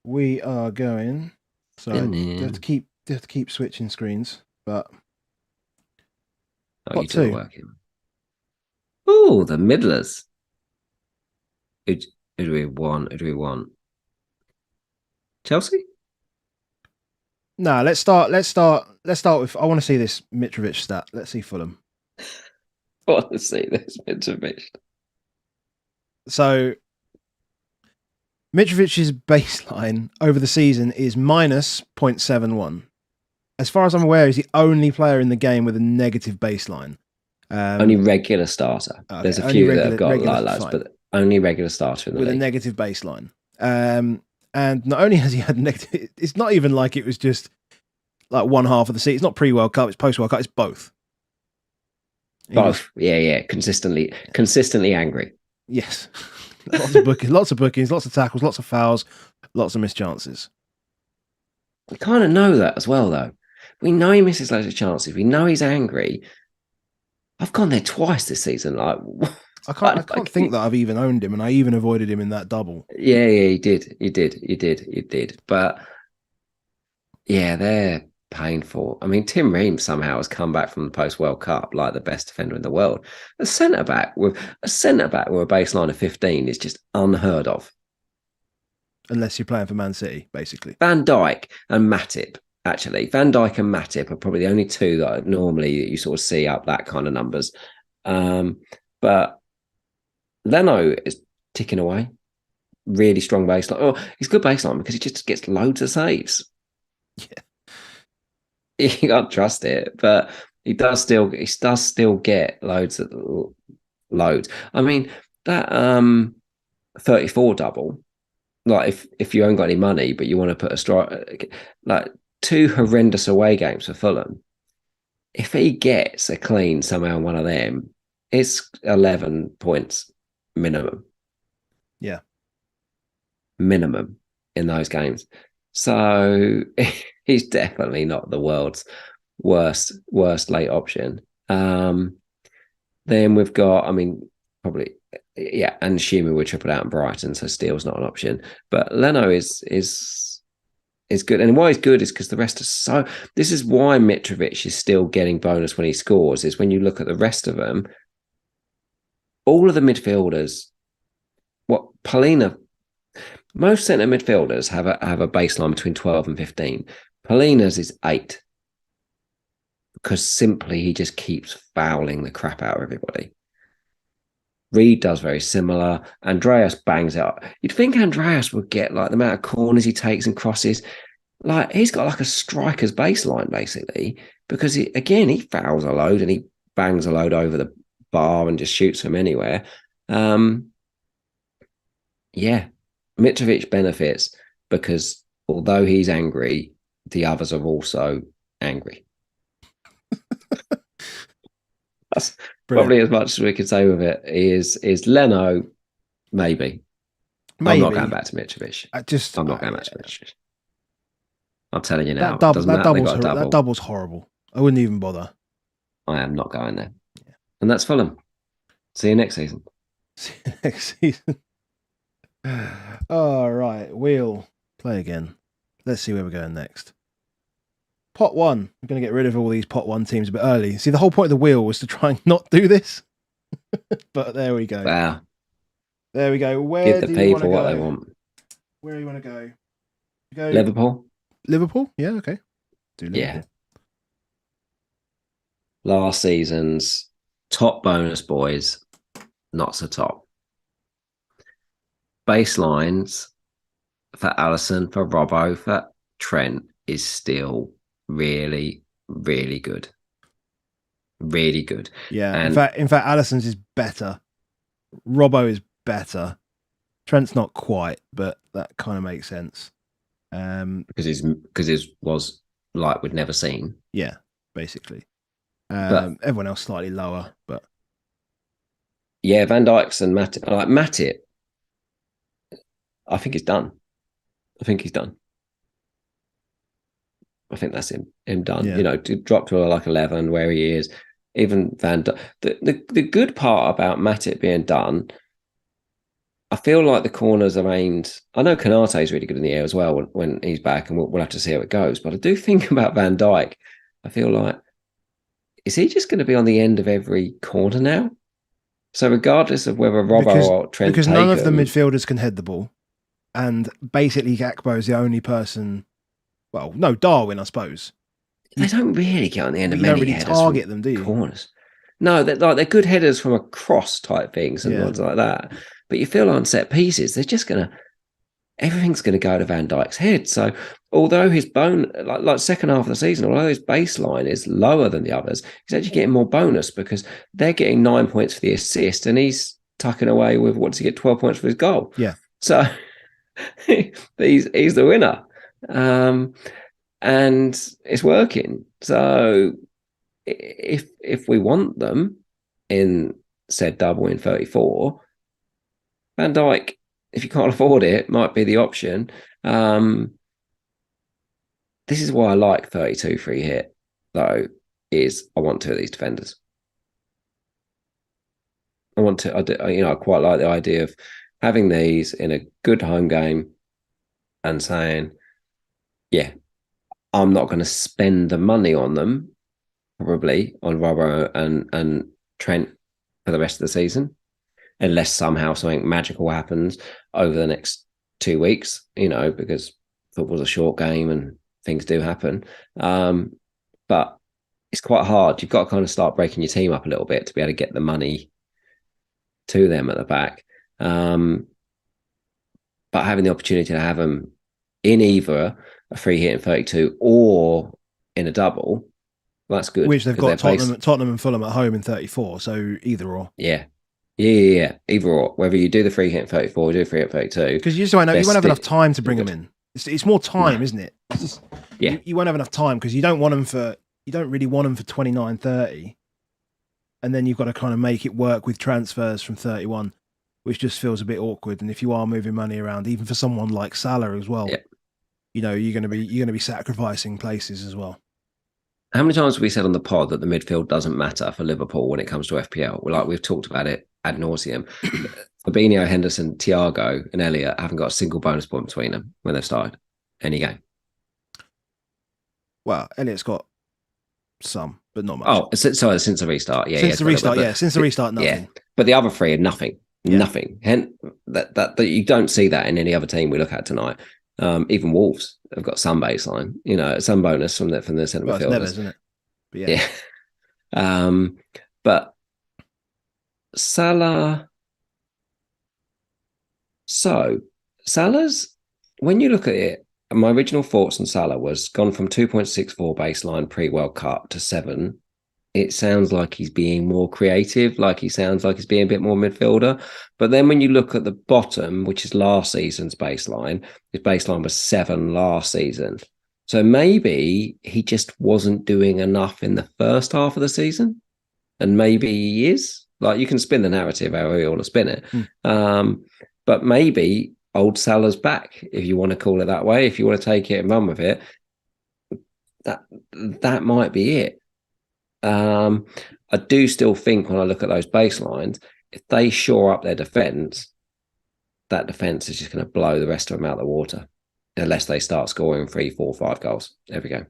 We are going. Sorry, they have to keep switching screens, but you two are working. Oh, the middlers. Who do we want? Who do we want? Chelsea? No, let's start with. I want to see this Mitrovic stat. Let's see Fulham. I want to see this Mitrovic. So Mitrovic's baseline over the season is minus 0.71. As far as I'm aware, he's the only player in the game with a negative baseline. Only regular starter. Okay, there's a few that have got lads, but only regular starter in the league. With a negative baseline. And not only has he had negative, it's not even like it was just like one half of the season. It's not pre-World Cup, it's post-World Cup, it's both. Both. Yeah. Consistently angry. Yes. Lots of bookings, lots of tackles, lots of fouls, lots of missed chances. We kind of know that as well, though. We know he misses loads of chances. We know he's angry. I've gone there twice this season. Like, I can't think that I've even owned him, and I even avoided him in that double. Yeah, you did. But yeah, they're painful. I mean, Tim Ream somehow has come back from the post-World Cup like the best defender in the world. A centre back with a baseline of 15 is just unheard of. Unless you're playing for Man City, basically. Van Dijk and Matip. Actually, Van Dijk and Matip are probably the only two that normally you sort of see up that kind of numbers. But Leno is ticking away. Really strong baseline. Oh, he's good baseline because he just gets loads of saves. Yeah, you can't trust it, but he does still get loads. I mean, that 34 double. Like if you haven't got any money, but you want to put a strike, like 2 horrendous away games for Fulham. If he gets a clean somehow in one of them, it's 11 points minimum. Yeah. Minimum in those games. So he's definitely not the world's worst late option. Then we've got, I mean, probably, yeah, and Schuma would triple out in Brighton, so Steele's not an option. But Leno is good. And why he's good is because the rest are so... This is why Mitrovic is still getting bonus when he scores, is when you look at the rest of them, all of the midfielders, Polina... Most centre midfielders have a baseline between 12 and 15. Polina's is 8. Because simply he just keeps fouling the crap out of everybody. Reed does very similar. Andreas bangs out. You'd think Andreas would get like the amount of corners he takes and crosses. Like he's got like a striker's baseline basically, because he fouls a load and he bangs a load over the bar and just shoots from anywhere. Yeah, Mitrovic benefits because although he's angry, the others are also angry. That's probably as much as we could say with it. Is Leno, maybe. I'm not going back to Mitrovic. I'm not going back to Mitrovic. I'm telling you now. That double's horrible. I wouldn't even bother. I am not going there. Yeah. And that's Fulham. See you next season. See you next season. All right, we'll play again. Let's see where we're going next. Pot 1. I'm going to get rid of all these pot 1 teams a bit early. See, the whole point of the wheel was to try and not do this. But there we go. Wow. There we go. Give the people what they want. Where do you want to go? Liverpool? Liverpool? Yeah, okay. Do Liverpool. Yeah. Last season's top bonus boys, not so top. baselines for Alisson, for Robbo, for Trent is still really, really good. Really good. Yeah. And In fact, Alisson's is better. Robbo is better. Trent's not quite, but that kind of makes sense. because his was like we'd never seen. Yeah, basically. But Everyone else slightly lower, but yeah, Van Dijk's and Matip, I think he's done. I think he's done. I think that's him done. yeah. You know, to drop to like 11 where he is. Even Van Dijk. The good part about Matip being done, I feel like the corners are aimed. I know Konate is really good in the air as well when he's back, and we'll have to see how it goes. But I do think about Van Dijk. I feel like, is he just going to be on the end of every corner now? So regardless of whether Robbo or Trent because take none of the them, midfielders can head the ball, and basically Gakpo is the only person. Well, no, Darwin, I suppose. they don't really get on the end of You don't many really headers target from them, do you? corners. No, they're good headers from a cross type things and Yeah. ones like that. But you feel on set pieces, they're just everything's gonna go to Van Dijk's head. So although his like second half of the season, although his baseline is lower than the others, he's actually getting more bonus because they're getting 9 points for the assist and he's tucking away with, what does he get, 12 points for his goal. Yeah. So he's the winner. And it's working. So if we want them in said double in 34, Van Dijk, if you can't afford it, might be the option. This is why I like 32 free hit, though, is I want two of these defenders. I quite like the idea of having these in a good home game and saying, yeah, I'm not going to spend the money on them, probably on Robbo and Trent for the rest of the season, unless somehow something magical happens over the next 2 weeks, because football's a short game and things do happen. But it's quite hard. You've got to kind of start breaking your team up a little bit to be able to get the money to them at the back. But having the opportunity to have them in either a free hit in 32 or in a double, that's good. Which they've got Tottenham and Fulham at home in 34, so either or. Yeah. Either or. Whether you do the free hit in 34 or do the free hit in 32. Because you just won't have enough time to bring them in. It's more time, isn't it? Yeah. You won't have enough time because you don't really want them for 29, 30. And then you've got to kind of make it work with transfers from 31, which just feels a bit awkward. And if you are moving money around, even for someone like Salah as well, you're going to be sacrificing places as well. How many times have we said on the pod that the midfield doesn't matter for Liverpool when it comes to FPL? We've talked about it ad nauseum. Fabinho, Henderson, Thiago, and Elliott haven't got a single bonus point between them when they've started any game. Well, Elliott's got some, but not much. Oh, sorry, since the restart. Yeah, since the restart, nothing. Yeah, but the other three are nothing. Yeah. Nothing. That you don't see that in any other team we look at tonight. Even Wolves have got some baseline, some bonus from the centre midfielders. Never, isn't it? But yeah. But Salah. So Salah's, when you look at it, my original thoughts on Salah was gone from 2.64 baseline pre-World Cup to 7. It sounds like he's being more creative, like he sounds like he's being a bit more midfielder. But then when you look at the bottom, which is last season's baseline, his baseline was 7 last season. So maybe he just wasn't doing enough in the first half of the season. And maybe he is. Like, you can spin the narrative however you want to spin it. But maybe old Salah's back, if you want to call it that way. If you want to take it and run with it, that might be it. I do still think when I look at those baselines, if they shore up their defence, that defence is just going to blow the rest of them out of the water, unless they start scoring 3, 4, 5 goals every game.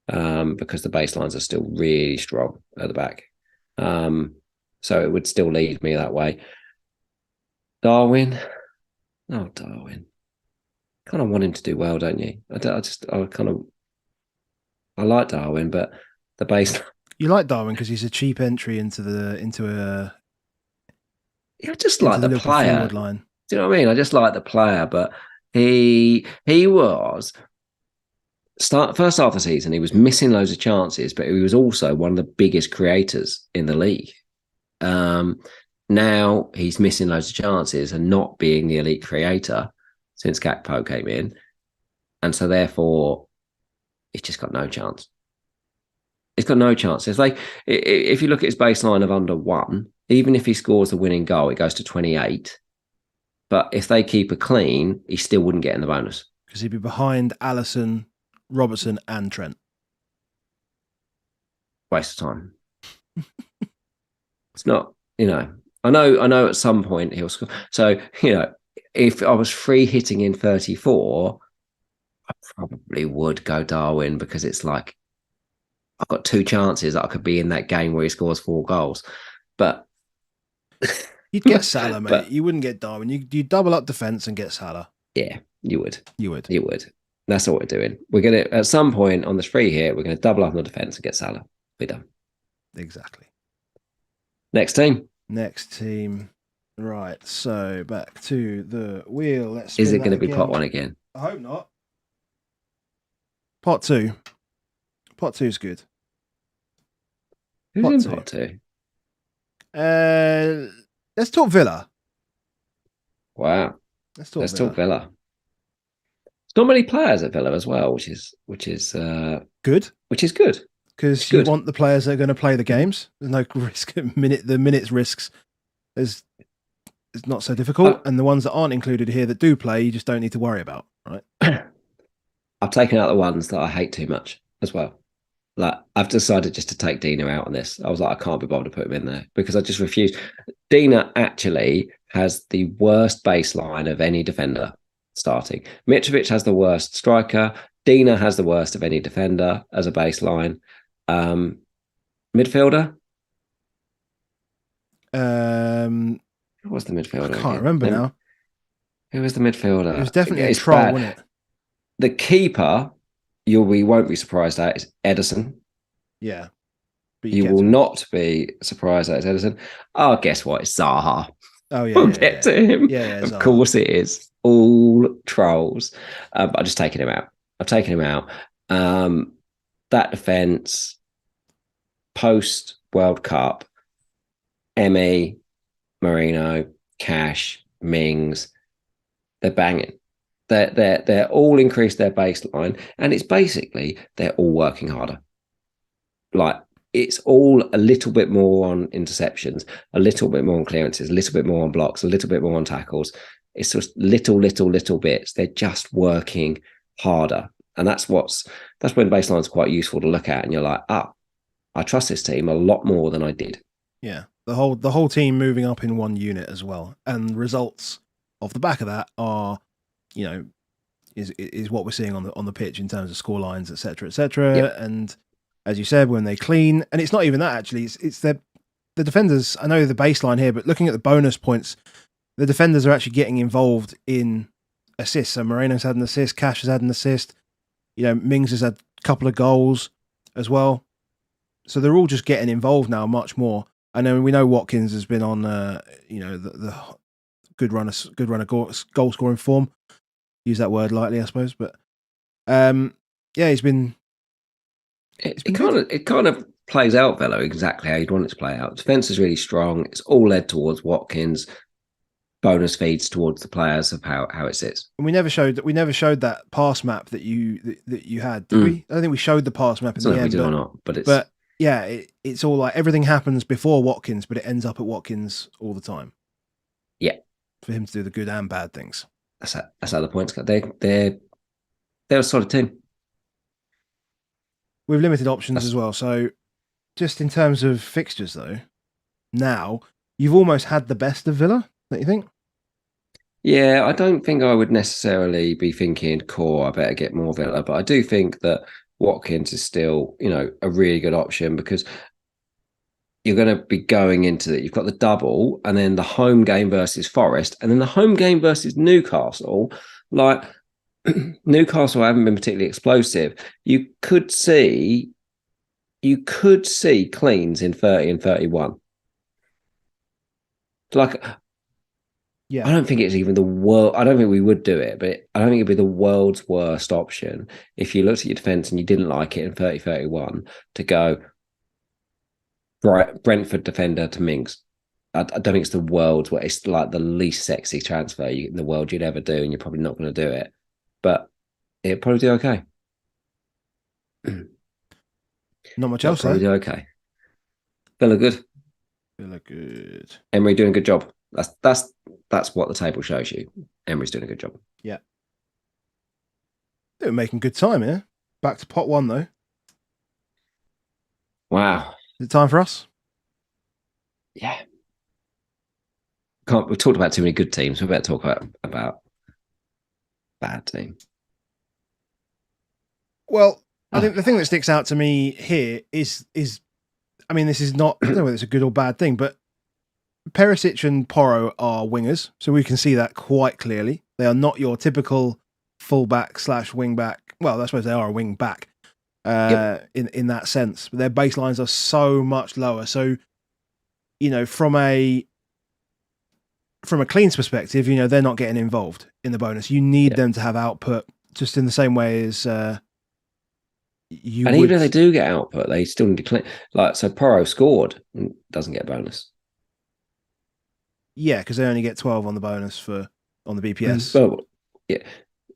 Because the baselines are still really strong at the back. So it would still lead me that way. Darwin. Kind of want him to do well, don't you? I like Darwin, but the base. You like Darwin because he's a cheap entry into I just into like the the Liverpool player. forward line. Do you know what I mean? I just like the player, but he was first half of the season, he was missing loads of chances, but he was also one of the biggest creators in the league. Now he's missing loads of chances and not being the elite creator since Gakpo came in. And so therefore, he's just got no chance. He's got no chance. It's like, if you look at his baseline of under 1, even if he scores the winning goal, it goes to 28. But if they keep a clean, he still wouldn't get in the bonus. Because he'd be behind Alisson, Robertson and Trent. Waste of time. It's not, I know at some point he'll score. So, if I was free hitting in 34, I probably would go Darwin, because it's like, I've got 2 chances that I could be in that game where he scores 4 goals. But you'd get Salah, mate. But, you wouldn't get Darwin. You double up defence and get Salah. Yeah, you would. You would. You would. That's what we're doing. We're going to, at some point on this free hit, we're going to double up on the defence and get Salah. We're done. Exactly. Next team. Right. So back to the wheel. Let's. Is it going to be pot 1 again? I hope not. Pot 2. Pot 2 is good. Who's in pot 2? Let's talk Villa. Wow. Let's talk Villa. There's not many players at Villa as well, which is good. Which is good. Because you want the players that are going to play the games. There's no risk. The minutes risks is not so difficult, and the ones that aren't included here that do play, you just don't need to worry about, right? I've taken out the ones that I hate too much as well. Like, I've decided just to take Dina out on this. I was like, I can't be bothered to put him in there because I just refuse. Dina actually has the worst baseline of any defender starting. Mitrovic has the worst striker. Dina has the worst of any defender as a baseline. Midfielder? Who was the midfielder? I can't remember now. Who was the midfielder? It was definitely a troll, wasn't it? The keeper, we won't be surprised at, is Ederson. Yeah. But you will not be surprised at Ederson. Oh, guess what? It's Zaha. Oh, yeah. We'll get to him. Yeah, of course it is. All trolls. But I've just taken him out. I've taken him out. That defence, post World Cup, Emmy, Marino, Cash, Mings, they're banging. They're all increased their baseline, and it's basically they're all working harder. Like, it's all a little bit more on interceptions, a little bit more on clearances, a little bit more on blocks, a little bit more on tackles. It's just little bits. They're just working harder. And that's when baseline is quite useful to look at. And you're like, I trust this team a lot more than I did. Yeah. The whole team moving up in one unit as well. And results off the back of that are, is what we're seeing on the pitch in terms of score lines, et cetera, et cetera. Yep. And as you said, when they clean, and it's not even that actually, it's the defenders. I know the baseline here, but looking at the bonus points, the defenders are actually getting involved in assists. So Moreno's had an assist, Cash has had an assist, Mings has had a couple of goals as well. So they're all just getting involved now much more. And then we know Watkins has been on, the good run of goal scoring form. Use that word lightly, I suppose, but he's been. It kind of plays out, Velo, exactly how you'd want it to play out. Defense is really strong. It's all led towards Watkins. Bonus feeds towards the players of how it sits. And we never showed that pass map that you had, did we? I don't think we showed the pass map in the end. We did or not, but it's all like everything happens before Watkins, but it ends up at Watkins all the time. Yeah, for him to do the good and bad things. That's how the points go. They're a solid team with limited options as well. So, just in terms of fixtures, though, now you've almost had the best of Villa, don't you think? Yeah, I don't think I would necessarily be thinking core, I better get more Villa, but I do think that Watkins is still, a really good option because you're going to be going into it. You've got the double and then the home game versus Forest and then the home game versus Newcastle. Like, Newcastle haven't been particularly explosive. You could see cleans in 30 and 31. Like, Yeah. I don't think it's even the world. I don't think we would do it, but I don't think it'd be the world's worst option if you looked at your defence and you didn't like it in 30-31 to go Brentford defender to Mings. I don't think it's the world's worst. It's like the least sexy transfer in the world you'd ever do, and you're probably not going to do it. But it'd probably do okay. Not much It'll else probably there. do okay. Feel good. Feel good. Emery doing a good job. That's what the table shows you. Emery's doing a good job. Yeah. They were making good time here. Back to pot one, though. Wow. Is it time for us? Yeah. We've talked about too many good teams. We better talk about bad team. Well, I think the thing that sticks out to me here is I mean, this is not, I don't know whether it's a good or bad thing, but Perisic and Porro are wingers, so we can see that quite clearly. They are not your typical fullback / wing back. Well, I suppose they are a wing back in that sense, but their baselines are so much lower. So, you know, from a cleans perspective, you know, they're not getting involved in the bonus. You need them to have output, just in the same way as you. And even if they do get output, they still need to clean. Like, so Porro scored and doesn't get a bonus. Yeah, because they only get 12 on the bonus on the BPS. Well, yeah,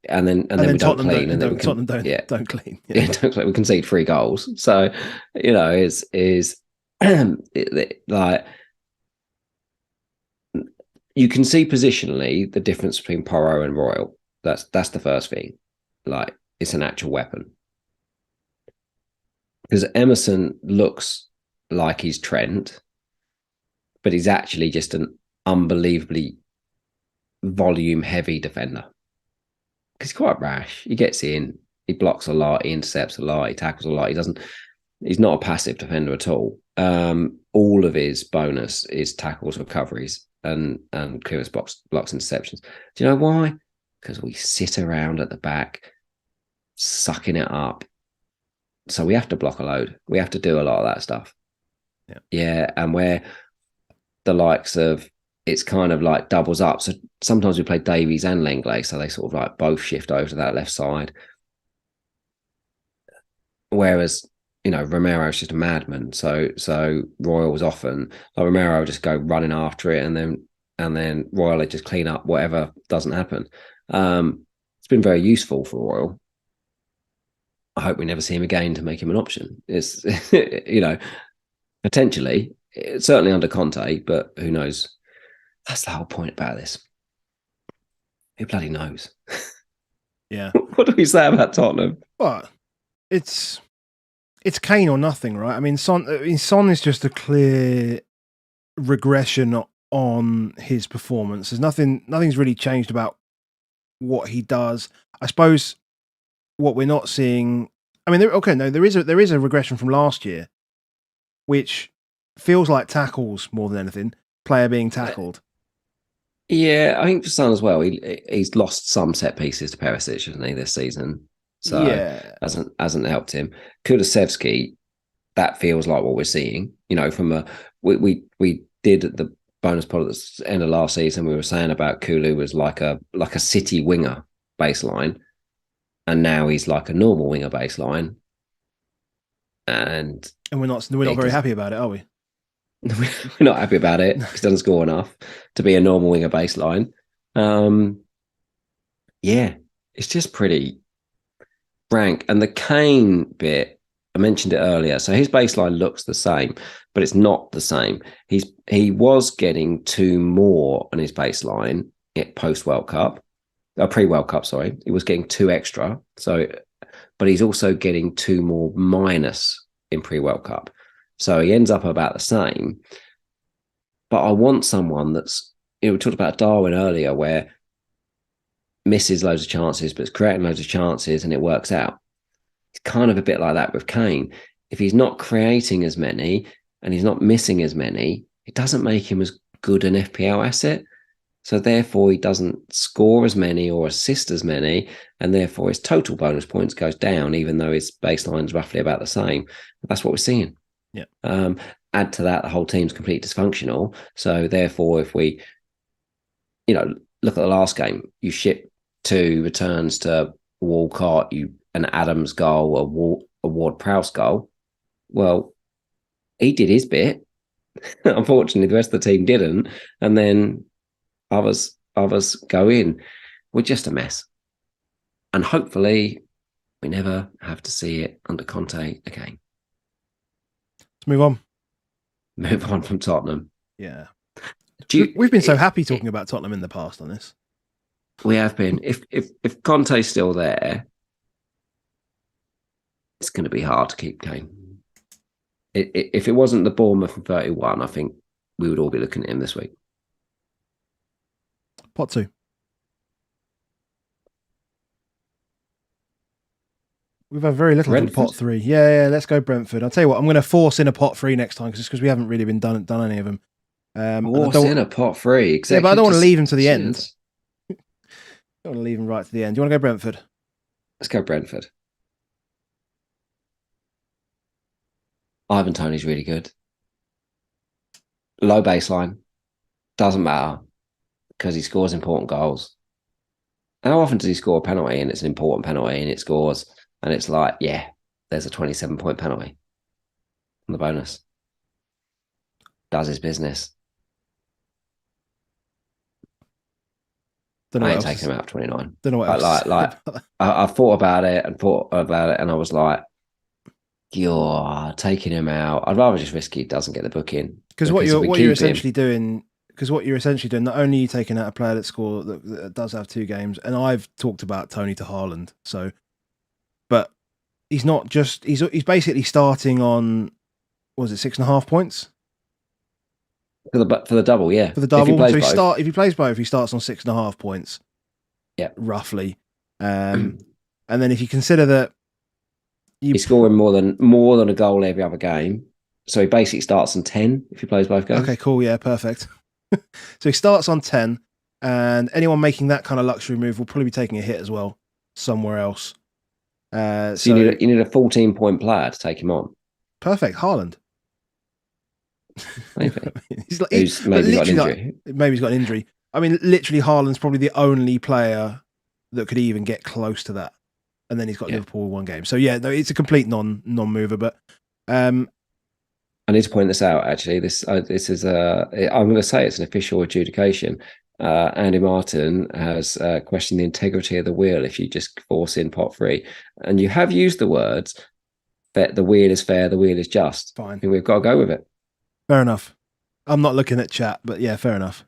and then we don't clean, and then Tottenham don't clean. Yeah, don't clean. We concede 3 goals. So, you know, is like you can see positionally the difference between Porro and Royal. That's the first thing. Like, it's an actual weapon. Because Emerson looks like he's Trent, but he's actually just an unbelievably volume-heavy defender. Because he's quite rash. He gets in, he blocks a lot, he intercepts a lot, he tackles a lot. He's not a passive defender at all. All of his bonus is tackles, recoveries, and clearance blocks, interceptions. Do you know why? Because we sit around at the back, sucking it up. So we have to block a load. We have to do a lot of that stuff. Yeah, and where the likes of, it's kind of like doubles up. So sometimes we play Davies and Lenglet, so they sort of like both shift over to that left side. Whereas, you know, Romero's just a madman. So Royal was often like Romero would just go running after it, and then Royal would just clean up whatever doesn't happen. It's been very useful for Royal. I hope we never see him again to make him an option. It's, you know, potentially, certainly under CONTE, but who knows? That's the whole point about this. Who bloody knows? Yeah. What do we say about Tottenham? Well, it's Kane or nothing, right? I mean, Son is just a clear regression on his performance. There's nothing's really changed about what he does. I suppose what we're not seeing, I mean, there is a regression from last year, which feels like tackles more than anything. Player being tackled. Yeah, I think for Son as well, he's lost some set pieces to Perisic, hasn't he, this season? So hasn't helped him. Kulusevski, that feels like what we're seeing. You know, from we did the bonus pod at the end of last season, we were saying about Kulu was like a City winger baseline, and now he's like a normal winger baseline. And we're not very happy about it, are we? We're not happy about it because he doesn't score enough to be a normal winger baseline. Yeah, it's just pretty rank. And the Kane bit, I mentioned it earlier. So his baseline looks the same, but it's not the same. He was getting 2 more on his baseline at post-World Cup, pre-World Cup, sorry. He was getting 2 extra. So, but he's also getting 2 more minus in pre-World Cup. So he ends up about the same. But I want someone that's, you know, we talked about Darwin earlier, where misses loads of chances, but it's creating loads of chances and it works out. It's kind of a bit like that with Kane. If he's not creating as many and he's not missing as many, it doesn't make him as good an FPL asset. So therefore, he doesn't score as many or assist as many, and therefore his total bonus points goes down, even though his baseline is roughly about the same. But that's what we're seeing. Yeah. Add to that, the whole team's completely dysfunctional. So therefore, if we, look at the last game. You ship 2 returns to Walcott, an Adams goal, a Ward-Prowse goal. Well, he did his bit. Unfortunately, the rest of the team didn't, and then others go in. We're just a mess, and hopefully, we never have to see it under Conte again. Let's move on. Move on from Tottenham. Yeah, we've been so happy talking about Tottenham in the past on this. We have been. If Conte's still there, it's going to be hard to keep Kane. If it wasn't the Bournemouth from 31, I think we would all be looking at him this week. Pot 2. We've had very little from pot 3. Yeah, let's go Brentford. I'll tell you what, I'm going to force in a pot 3 next time because we haven't really been done any of them. Force in a pot 3. Yeah, but I don't want to leave him to the end. I don't want to leave him right to the end. Do you want to go Brentford? Let's go Brentford. Ivan Toney's really good. Low baseline. Doesn't matter because he scores important goals. How often does he score a penalty and it's an important penalty and it scores and it's like, yeah, there's a 27-point penalty on the bonus. Does his business. Don't know I ain't taking him out of 29. Don't know what else. I thought about it and I was like, you're taking him out. I'd rather just risk he doesn't get the book in. Because what you're essentially doing, not only are you taking out a player that does have 2 games, and I've talked about Tony to Haaland, so, but he's not just he's basically starting on, was it 6.5 points for the double, yeah. For the double, if he plays both, he starts on 6.5 points, yeah, roughly. And then if you consider that he's scoring more than a goal every other game. So he basically starts on 10 if he plays both games. Okay, cool. Yeah, perfect. So he starts on 10, and anyone making that kind of luxury move will probably be taking a hit as well somewhere else. So you need a 14-point player to take him on. Perfect. Haaland. Maybe. He's maybe got an injury. Maybe he's got an injury. I mean, literally, Haaland's probably the only player that could even get close to that. And then he's got Liverpool 1 game. So yeah, no, it's a complete non-mover. But I need to point this out. Actually, this is I'm going to say it's an official adjudication. Andy Martin has questioned the integrity of the wheel if you just force in pot 3, and you have used the words that the wheel is fair, the wheel is just. Fine, and we've got to go with it. Fair enough. I'm not looking at chat, but yeah, fair enough.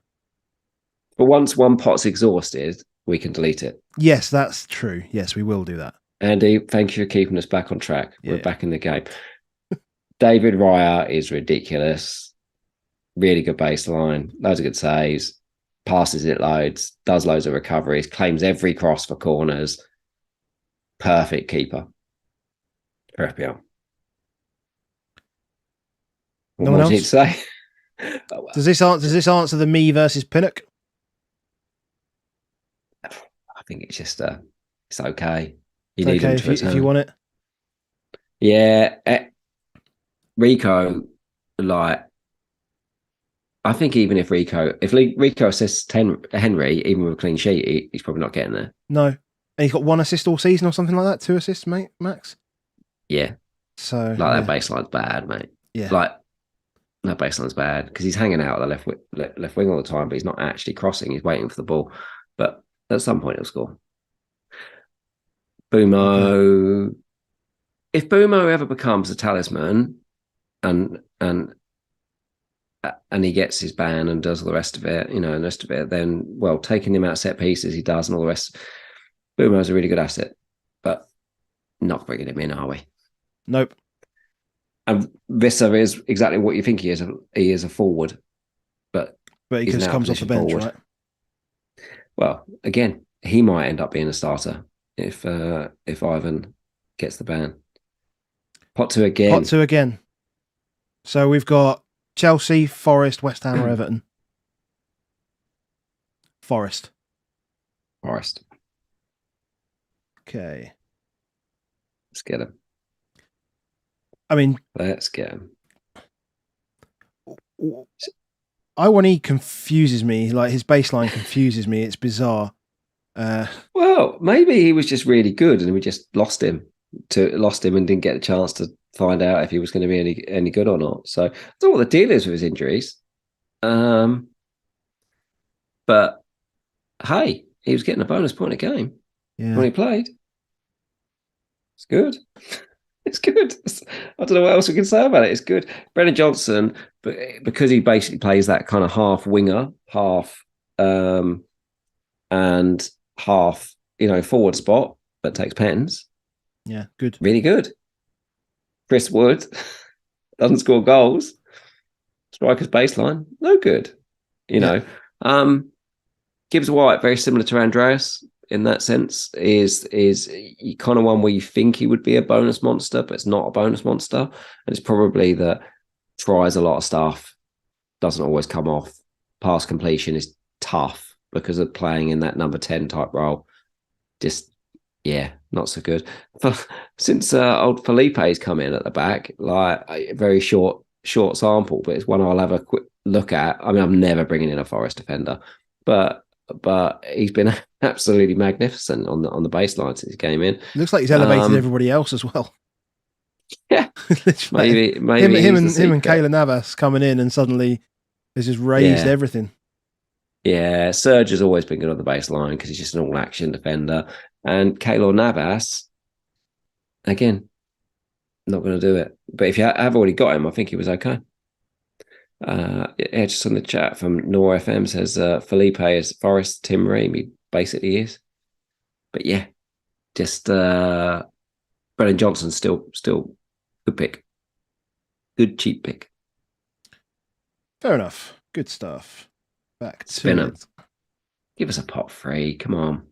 But once one pot's exhausted, we can delete it. Yes, that's true. Yes, we will do that. Andy, thank you for keeping us back on track. Yeah. We're back in the game. David Raya is ridiculous. Really good baseline. Loads of good saves. Passes it loads. Does loads of recoveries. Claims every cross for corners. Perfect keeper for FPL. No one else? To say? Does this answer the me versus Pinnock? I think it's just it's okay. You need him to if you want it. Yeah, Rico, like, I think even if Rico assists Henry, even with a clean sheet, he's probably not getting there. No, and he's got 1 assist all season or something like that. 2 assists, mate, max. Yeah. So that baseline's bad, mate. Yeah. Like that baseline's bad because he's hanging out at the left wing all the time, but he's not actually crossing. He's waiting for the ball, but at some point he'll score. Bumo. Okay. If Bumo ever becomes a talisman, and he gets his ban and does all the rest of it, then, well, taking him out set pieces, he does, and all the rest. Bumo's a really good asset, but not bringing him in, are we? Nope. And Visser is exactly what you think he is. He is a forward, but he just comes off the bench, forward. Right? Well, again, he might end up being a starter if Ivan gets the ban. Pot 2 again. So we've got Chelsea, Forest, West Ham, or Everton. Forest. Okay. Let's get him. I mean, let's get him. He confuses me. Like his baseline confuses me. It's bizarre. Well, maybe he was just really good, and we just lost him and didn't get a chance to find out if he was going to be any good or not. So I don't know what the deal is with his injuries. But hey, he was getting a bonus point a game when he played. It's good. It's good. I don't know what else we can say about it. It's good. Brennan Johnson, because he basically plays that kind of half winger, half and half, forward spot, but takes pens. Yeah, good. Really good. Chris Wood doesn't score goals. Striker's baseline, no good. Gibbs White, very similar to Andreas in that sense, is kind of one where you think he would be a bonus monster, but it's not a bonus monster. And it's probably that tries a lot of stuff, doesn't always come off. Pass completion is tough because of playing in that number 10 type role. Just, not so good. Since old Felipe's come in at the back, like a very short sample, but it's one I'll have a quick look at. I mean, I'm never bringing in a Forest defender, but he's been absolutely magnificent on the baseline since he came in. Looks like he's elevated everybody else as well. Yeah, maybe him and Keylor Navas coming in and suddenly has just raised everything. Yeah, Serge has always been good on the baseline because he's just an all-action defender, and Keylor Navas, again, not going to do it. But if you have already got him, I think he was okay. Just on the chat from Nor FM says Felipe is Forest Tim Ream. He basically is. But yeah, just Brennan Johnson's still good pick. Good cheap pick. Fair enough. Good stuff. Back to Spinner. it. Give us a pot free. Come on.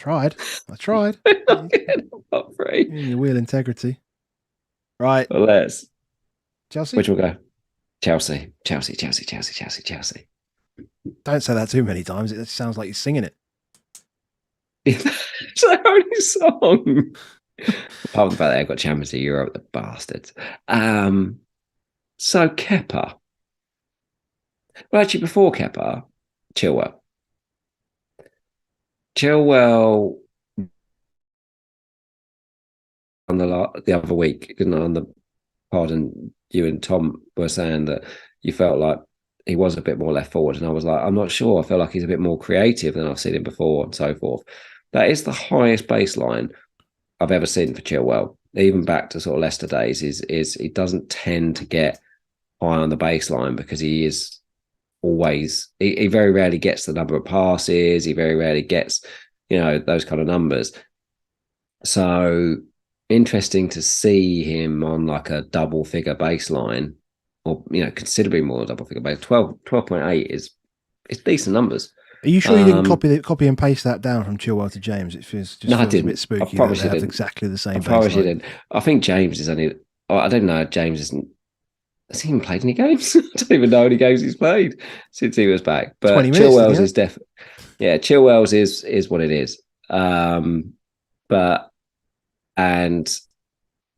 I tried. Not getting a pot free. Your wheel integrity. Right. Well, let's. Chelsea? Which will go? Chelsea. Don't say that too many times. It sounds like you're singing it. It's their only song. Apart from the fact that I've got Champions League Europe, the bastards. So Kepa. Well, actually, before Kepa, Chilwell on the other week, on the pardon, you and Tom were saying that you felt like he was a bit more left forward, and I was like, I'm not sure. I feel like he's a bit more creative than I've seen him before, and so forth. That is the highest baseline I've ever seen for Chilwell. Even back to sort of Leicester days, is he doesn't tend to get high on the baseline because he is always he very rarely gets the number of passes. He very rarely gets those kind of numbers. So interesting to see him on like a double figure baseline, or considerably more double figure base. 12.8 is decent numbers. Are you sure you didn't copy and paste that down from Chilwell to James? It feels I a didn't. bit spooky. I promise they have exactly the same. I promise you didn't. I think James is only. I don't know. James isn't. Has he even played any games? I don't even know any games he's played since he was back. But 20 minutes, Chilwell's is definitely. Yeah, Chilwell's is what it is. And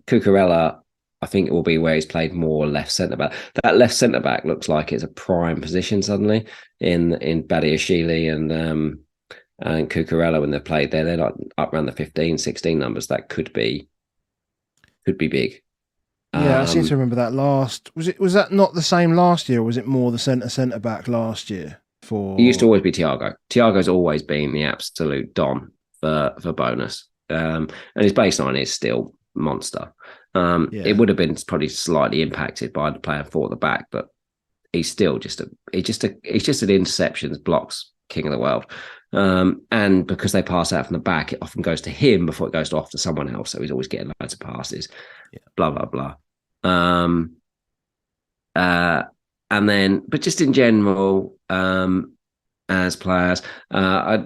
Cucurella, I think it will be where he's played more left centre back. That left centre back looks like it's a prime position suddenly in Badiashile and Cucurella when they've played there. They're like up around the 15, 16 numbers. That could be big. Yeah, I seem to remember that last. Was that not the same last year, or was it more the centre back last year? It used to always be Thiago. Thiago's always been the absolute don for bonus. And his baseline is still monster. It would have been probably slightly impacted by the playing four at the back, but he's still just an interceptions blocks king of the world. And because they pass out from the back, it often goes to him before it goes off to someone else. So he's always getting loads of passes. Yeah. Blah blah blah. And then, but just in general, as players, I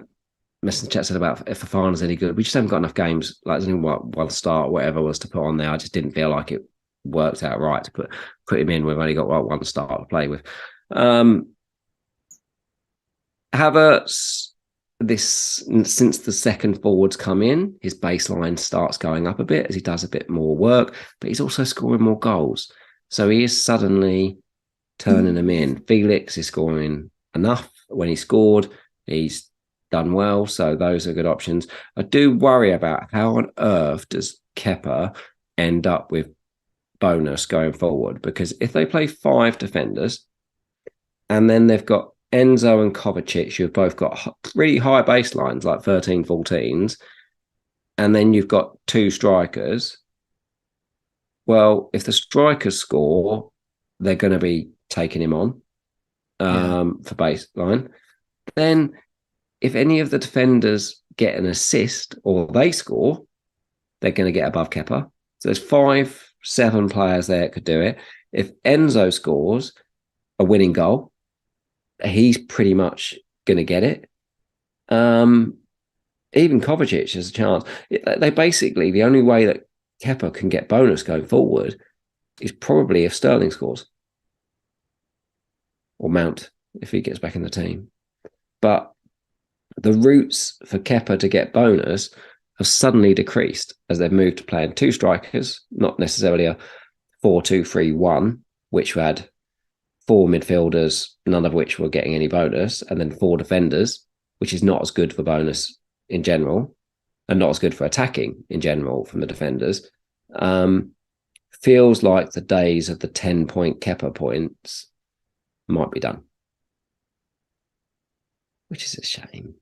messaged the chat said about if Fofana's any good. We just haven't got enough games. Like, there's only one start, whatever was to put on there. I just didn't feel like it worked out right to put him in. We've only got one start to play with. Havertz, since the second forwards come in, his baseline starts going up a bit as he does a bit more work, but he's also scoring more goals. So he is suddenly turning them in. Felix is scoring enough. When he scored, he's done well. So those are good options. I do worry about how on earth does Kepa end up with bonus going forward, because if they play 5 defenders and then they've got Enzo and Kovacic, who've both got really high baselines, like 13, 14s, and then you've got 2 strikers. Well, if the strikers score, they're going to be taking him on for baseline. Then if any of the defenders get an assist or they score, they're going to get above Kepa. So there's 5, 7 players there that could do it. If Enzo scores a winning goal, he's pretty much going to get it. Even Kovacic has a chance. They basically, the only way that Kepa can get bonus going forward is probably if Sterling scores. Or Mount, if he gets back in the team. But the routes for Kepa to get bonus have suddenly decreased as they've moved to playing 2 strikers, not necessarily a 4-2-3-1, which had 4 midfielders, none of which were getting any bonus, and then 4 defenders, which is not as good for bonus in general, and not as good for attacking in general from the defenders. Feels like the days of the 10-point Kepa points might be done, which is a shame.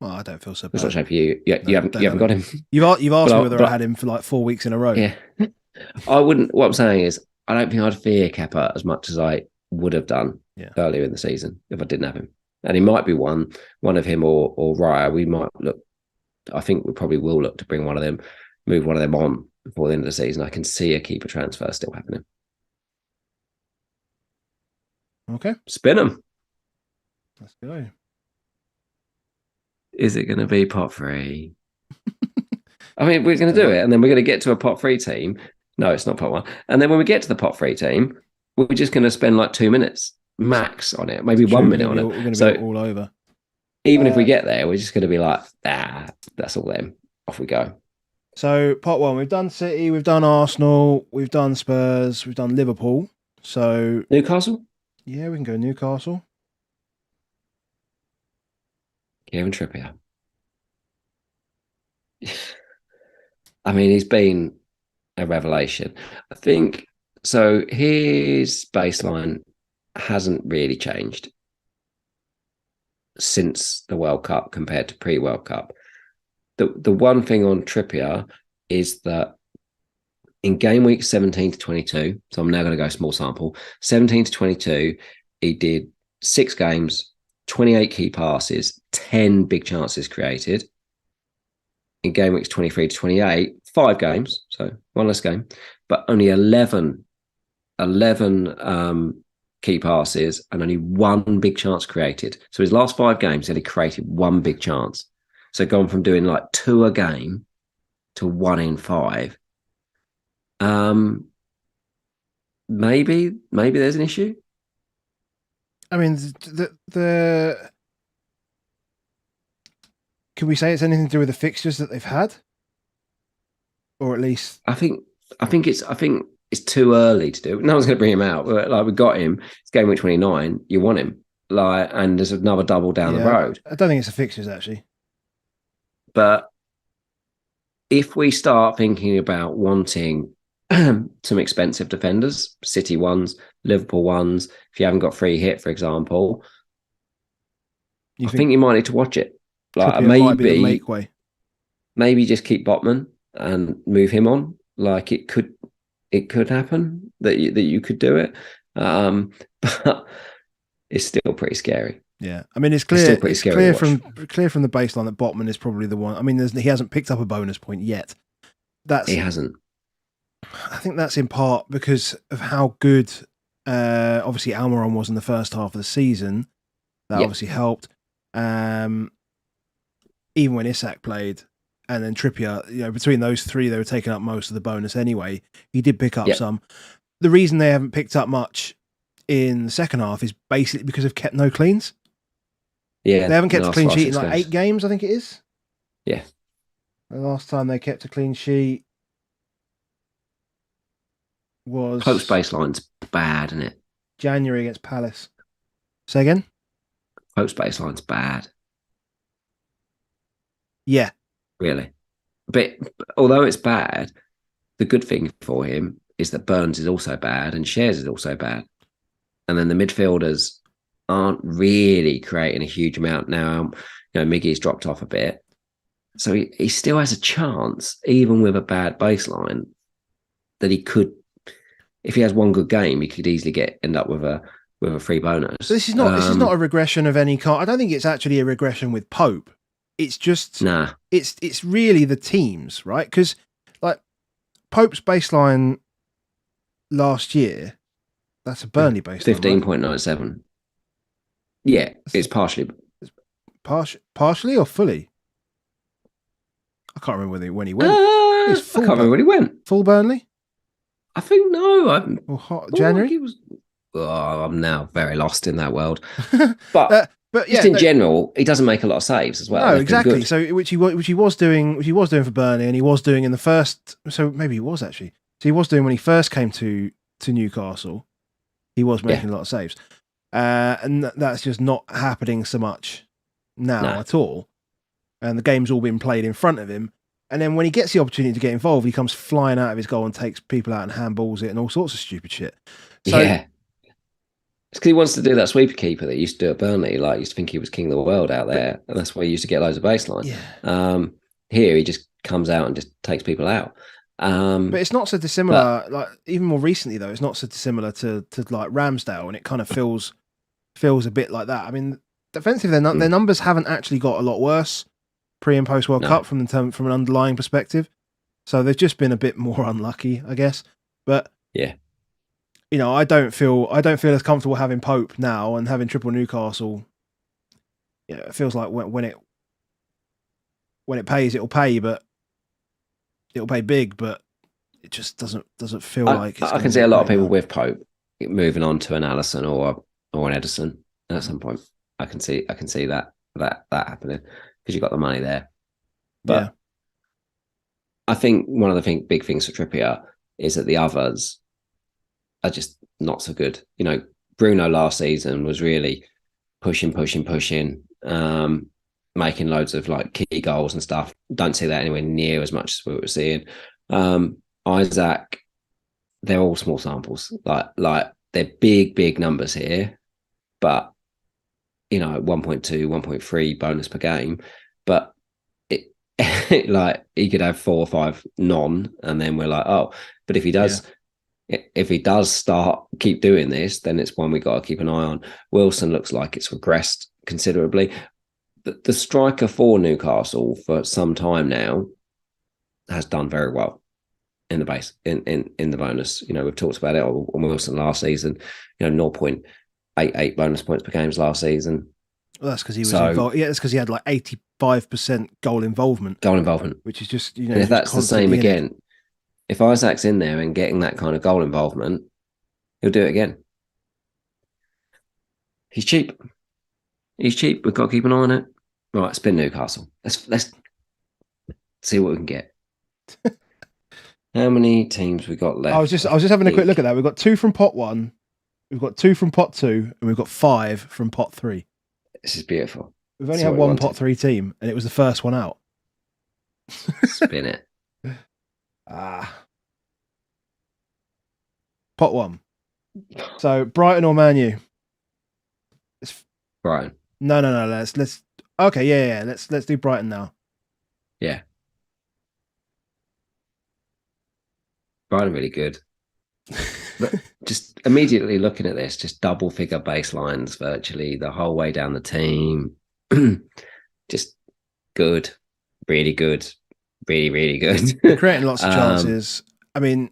Well, I don't feel so bad. It's not a shame for you. You haven't got him. You've asked me whether I had him for like 4 weeks in a row. Yeah, I wouldn't. What I'm saying is, I don't think I'd fear Kepa as much as I would have done earlier in the season if I didn't have him. And he might be one of him or Raya. We might look. I think we probably will look to bring one of them, move one of them on before the end of the season. I can see a keeper transfer still happening. Okay, spin them. Let's go. Is it going to be pot 3? I mean, we're going to do it, and then we're going to get to a pot 3 team. No, it's not pot 1. And then when we get to the pot 3 team, we're just going to spend like 2 minutes max on it, maybe 1 minute on it. We're going to be all over. Even if we get there, we're just going to be like, that's all them. Off we go. So pot 1, we've done City, we've done Arsenal, we've done Spurs, we've done Liverpool. So Newcastle? Yeah, we can go Newcastle. Kieran Trippier. I mean, he's been a revelation. I think so. His baseline hasn't really changed since the World Cup compared to pre-World Cup. The one thing on Trippier is that in game week 17 to 22, so I'm now going to go small sample, 17 to 22, he did 6 games, 28 key passes, 10 big chances created. In game weeks 23 to 28, 5 games, so 1 less game, but only 11 key passes and only 1 big chance created. So his last 5 games, he created 1 big chance. So gone from doing like 2 a game to 1 in 5. Maybe there's an issue. I mean, the can we say it's anything to do with the fixtures that they've had, or at least I think it's too early to do. No one's going to bring him out. Like, we got him. It's game week 29. You want him, like, and there's another double down the road. I don't think it's the fixtures actually. But if we start thinking about wanting some expensive defenders, City ones, Liverpool ones, if you haven't got free hit, for example, I think you might need to watch it. Like, might be the make way. Maybe just keep Botman and move him on. Like, it could happen that you could do it, but it's still pretty scary. Yeah, I mean, it's clear from the baseline that Botman is probably the one. I mean, he hasn't picked up a bonus point yet. He hasn't. I think that's in part because of how good, obviously, Almiron was in the first half of the season. That obviously helped. Even when Isak played, and then Trippier, between those 3, they were taking up most of the bonus anyway. He did pick up some. The reason they haven't picked up much in the second half is basically because they've kept no cleans. Yeah, they haven't kept a clean sheet in like 8 games, I think it is. Yeah. The last time they kept a clean sheet was... Pope's baseline's bad, isn't it? January against Palace. Say again? Pope's baseline's bad. Yeah. Really. But although it's bad, the good thing for him is that Burns is also bad and Shares is also bad. And then the midfielders aren't really creating a huge amount now. Miggy's dropped off a bit. So he still has a chance, even with a bad baseline, that he could, if he has one good game, he could easily end up with a free bonus. So this is not a regression of any kind. I don't think it's actually a regression with Pope. It's just it's really the teams, right? Because like Pope's baseline last year, that's a Burnley baseline. 15.97. Right? Yeah, it's partially or fully. I can't remember when he went. I can't remember when he went. Full Burnley? I think no. January? I'm now very lost in that world. But just in general, he doesn't make a lot of saves as well. No, exactly. So which he was doing for Burnley, and he was doing in the first. So maybe he was actually. So he was doing when he first came to Newcastle. He was making a lot of saves, and that's just not happening so much now at all. And the game's all been played in front of him. And then when he gets the opportunity to get involved, he comes flying out of his goal and takes people out and handballs it and all sorts of stupid shit. So, yeah. It's because he wants to do that sweeper keeper that he used to do at Burnley. Like, he used to think he was king of the world out there. And that's why he used to get loads of baseline. Yeah. Here, he just comes out and just takes people out. But it's not so dissimilar. Like, even more recently, though, it's not so dissimilar to like Ramsdale. And it kind of feels a bit like that. I mean, defensively, their numbers haven't actually got a lot worse pre and post World Cup from an underlying perspective. So they've just been a bit more unlucky, I guess. But yeah, I don't feel as comfortable having Pope now and having triple Newcastle. Yeah, it feels like when it pays, it'll pay, but it'll pay big. But it just doesn't feel like. I can see a lot of people with Pope moving on to an Allison or an Edison at some point. I can see that happening. Because you've got the money there. But I think one of the big things for Trippier is that the others are just not so good. Bruno last season was really pushing, making loads of like key goals and stuff. Don't see that anywhere near as much as we were seeing. Isaac, they're all small samples. Like they're big numbers here, but 1.2, 1.3 bonus per game, but it like he could have 4 or 5 non, and then we're like, oh, but if he does keep doing this, then it's one we got to keep an eye on. Wilson looks like it's regressed considerably. The striker for Newcastle for some time now has done very well in the base in the bonus. We've talked about it on Wilson last season. 0.88 bonus points per game last season. Well, that's because he was involved. Yeah, that's because he had like 85% goal involvement. Which is just, and if that's the same again, if Isaac's in there and getting that kind of goal involvement, he'll do it again. He's cheap. We've got to keep an eye on it. Right, spin Newcastle. Let's see what we can get. How many teams we got left? I was just having a quick look at that. We've got 2 from pot 1. We've got 2 from pot 2, and we've got 5 from pot 3. This is beautiful. We've only had one pot 3 team, and it was the first one out. Spin it. Pot 1. So Brighton or Man U? Brighton. No. Let's. Okay, yeah. Let's do Brighton now. Yeah. Brighton really good. But just immediately looking at this, just double figure baselines virtually the whole way down the team. Just good, really good, really good. They're creating lots of chances. I mean,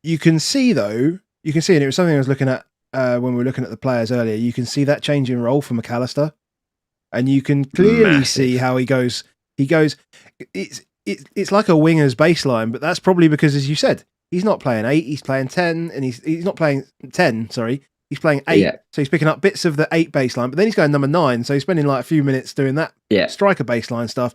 you can see, and it was something I was looking at when we were looking at the players earlier. You can see that change in role for McAllister, and you can clearly see how he goes. It's like a winger's baseline, but that's probably because, as you said, he's not playing 8, he's playing 10, and he's not playing 10, sorry. He's playing 8, so he's picking up bits of the 8 baseline, but then he's going number 9, so he's spending like a few minutes doing that striker baseline stuff.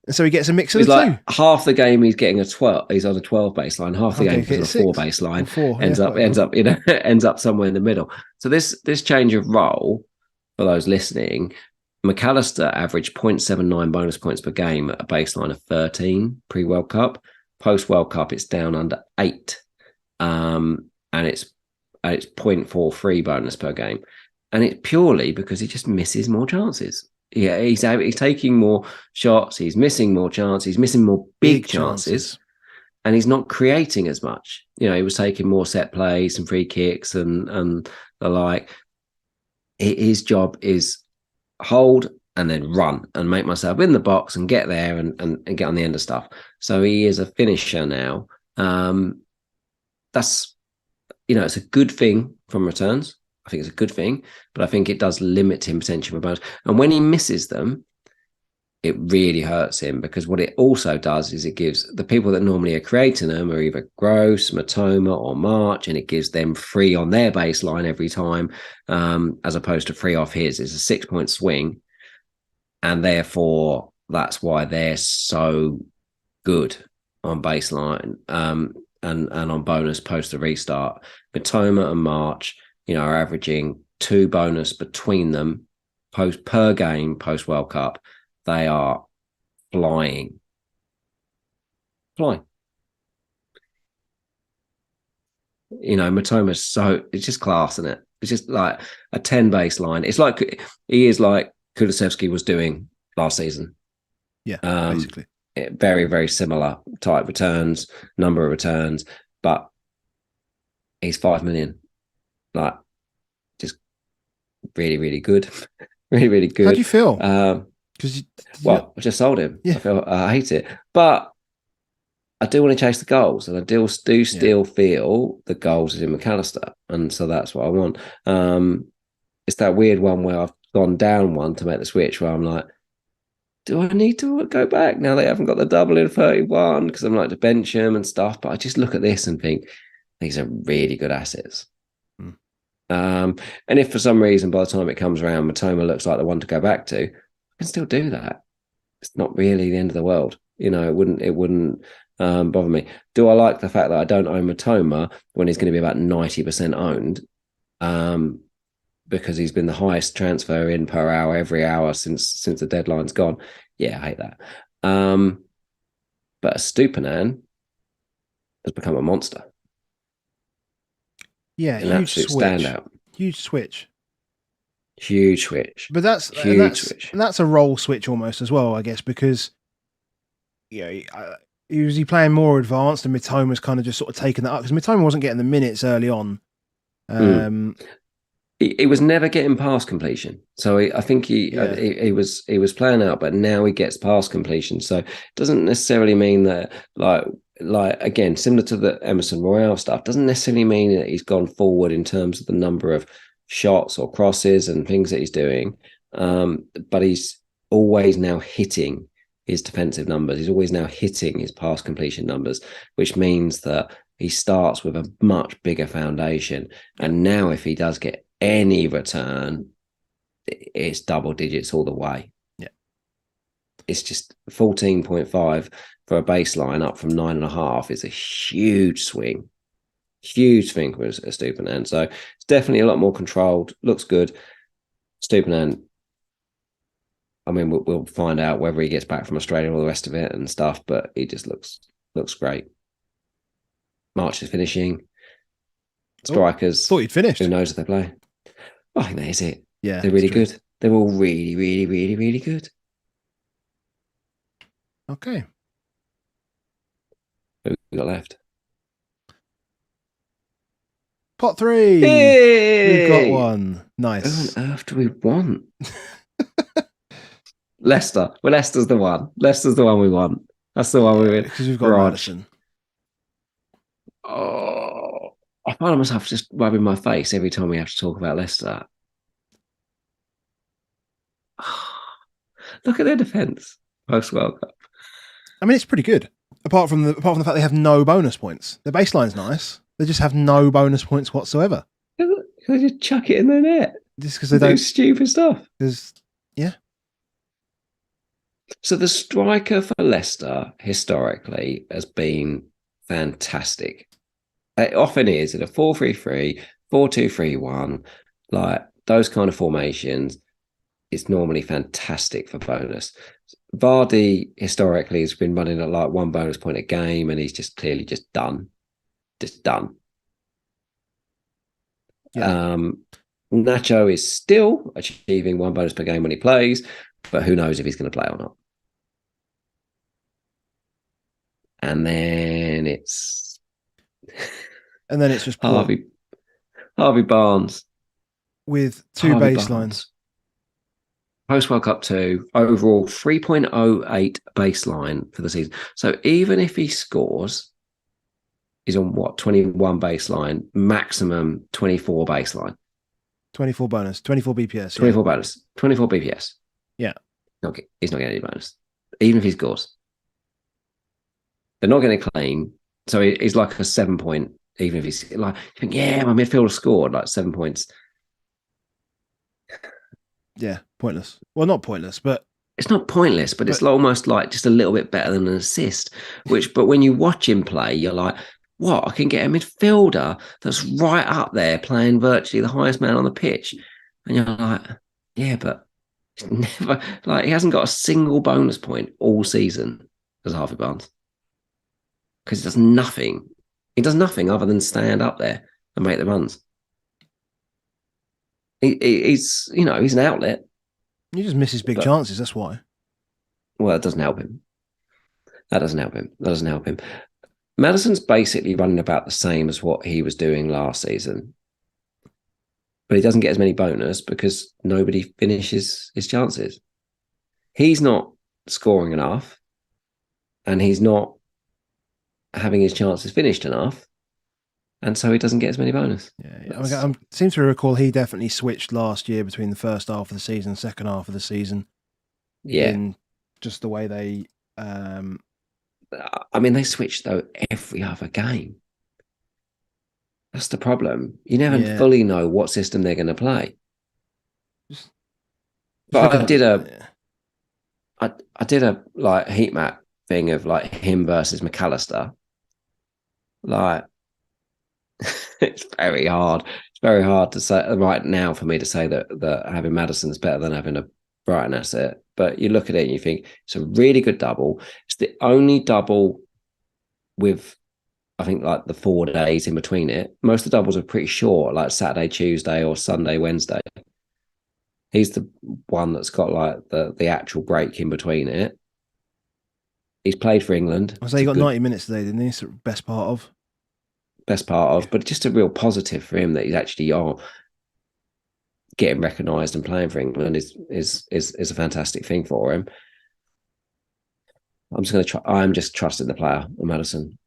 And so he gets a mix of He's the like two. half the game he's getting a 12. He's on a 12 baseline. Half the Okay, game he's on a 4 baseline. Or 4, Ends yeah, up, ends up somewhere in the middle. So this change of role for those listening, McAllister averaged 0.79 bonus points per game at a baseline of 13 pre-World Cup. Post-World Cup, it's down under 8. And it's 0.43 bonus per game. And it's purely because he just misses more chances. Yeah, he's taking more shots. He's missing more chances. He's missing more big chances, and he's not creating as much. He was taking more set plays and free kicks and the like. His job is hold and then run and make myself in the box and get there and get on the end of stuff. So he is a finisher now. That's it's a good thing from returns. I think it's a good thing, but I think it does limit him potentially for bonus. And when he misses them, it really hurts him, because what it also does is it gives the people that normally are creating them are either Gross, Matoma, or March, and it gives them free on their baseline every time, as opposed to free off his. It's a 6-point swing, and therefore that's why they're so good on baseline and on bonus post the restart. Matoma and March, are averaging 2 bonus between them per game post World Cup. They are flying. Matoma's it's just class, isn't it? It's just like a 10 baseline. It's like he is like Kulusevski was doing last season. Yeah, basically. Very, very similar type returns, number of returns, but he's 5 million. Like, just really, really good. Really, really good. How do you feel? Because I just sold him. Yeah. I hate it, but I do want to chase the goals, and I do still feel the goals is in McAllister, and so that's what I want. It's that weird one where I've gone down one to make the switch, where I'm like, do I need to go back now they haven't got the double in 31, because I'm like to bench him and stuff? But I just look at this and think these are really good assets. And if for some reason by the time it comes around Matoma looks like the one to go back to, I can still do that. It's not really the end of the world. It wouldn't bother me. Do I like the fact that I don't own Matoma when he's going to be about 90% owned? Because he's been the highest transfer in per hour every hour since the deadline's gone. Yeah, I hate that. But Stupinan has become a monster. Yeah, huge switch. Standout. Huge switch. But that's a role switch almost as well, I guess, because was he playing more advanced and Mitoma's kind of just sort of taking that up, because Mitoma wasn't getting the minutes early on. He was never getting past completion, so I think he was playing out, but now he gets past completion. So it doesn't necessarily mean that like again, similar to the Emerson Royale stuff, doesn't necessarily mean that he's gone forward in terms of the number of shots or crosses and things that he's doing. But he's always now hitting his defensive numbers. He's always now hitting his pass completion numbers, which means that he starts with a much bigger foundation. And now if he does get any return, it's double digits all the way. Yeah. It's just 14.5 for a baseline up from 9.5 is a huge swing. Huge swing for Stupinan. So it's definitely a lot more controlled. Looks good. Stupinan, I mean, we'll find out whether he gets back from Australia and all the rest of it and stuff, but he just looks great. March is finishing. Strikers. Thought you'd finished. Who knows if they play? I think that is it. Yeah. They're really good. They're all really, really, really, really good. Okay. Who we got left? Pot 3. Hey! We've got one. Nice. Who on earth do we want? Leicester. Well, Leicester's the one. Leicester's the one we want. That's the one we want. Because we've got Madison. Oh, I find myself just rubbing my face every time we have to talk about Leicester. Look at their defence post World Cup. I mean, it's pretty good. Apart from the fact they have no bonus points. Their baseline's nice. They just have no bonus points whatsoever. They just chuck it in their net. Just because they do stupid stuff. Because, yeah. So the striker for Leicester historically has been fantastic. It often is in a 4-3-3, 4-2-3-1, like those kind of formations. It's normally fantastic for bonus. Vardy historically has been running at like 1 bonus point a game, and he's just clearly just done. Just done. Yeah. Nacho is still achieving 1 bonus per game when he plays, but who knows if he's going to play or not. And then it's just poor Harvey Barnes. with two Harvey baselines. Barnes. Post World Cup 2, overall 3.08 baseline for the season. So even if he scores, he's on what, 21 baseline, maximum 24 baseline. 24 bonus, 24 BPS. 24 bonus, 24 BPS. Yeah. Okay, he's not getting any bonus, even if he scores. They're not going to claim. So he's like a 7 point, even if he's like, you think, yeah, my midfielder scored like 7 points. Yeah, pointless. Well, not pointless, but it's not pointless, but it's almost like just a little bit better than an assist. But when you watch him play, you're like, what? I can get a midfielder that's right up there playing virtually the highest man on the pitch. And you're like, yeah, but it's never, like, he hasn't got a single bonus point all season as Harvey Barnes. Because he does nothing. He does nothing other than stand up there and make the runs. He's an outlet. He just misses big chances, that's why. Well, it doesn't help him. That doesn't help him. Maddison's basically running about the same as what he was doing last season. But he doesn't get as many bonus because nobody finishes his chances. He's not scoring enough, and he's not having his chances finished enough, and so he doesn't get as many bonus. Yeah. I seem to recall he definitely switched last year between the first half of the season and second half of the season. Yeah. In just the way they... they switch, though, every other game. That's the problem. You never fully know what system they're going to play. But I did a like heat map thing of like him versus McAllister. Like, it's very hard. It's very hard to say right now for me to say that having Maddison is better than having a Brighton asset. But you look at it and you think it's a really good double. It's the only double with, I think, like the 4 days in between it. Most of the doubles are pretty short, like Saturday, Tuesday, or Sunday, Wednesday. He's the one that's got like the actual break in between it. He's played for England. I say he got 90 minutes today, didn't he? Best part of, but just a real positive for him that he's actually getting recognised and playing for England is a fantastic thing for him. I'm just going to try. I'm just trusting the player, Maddison.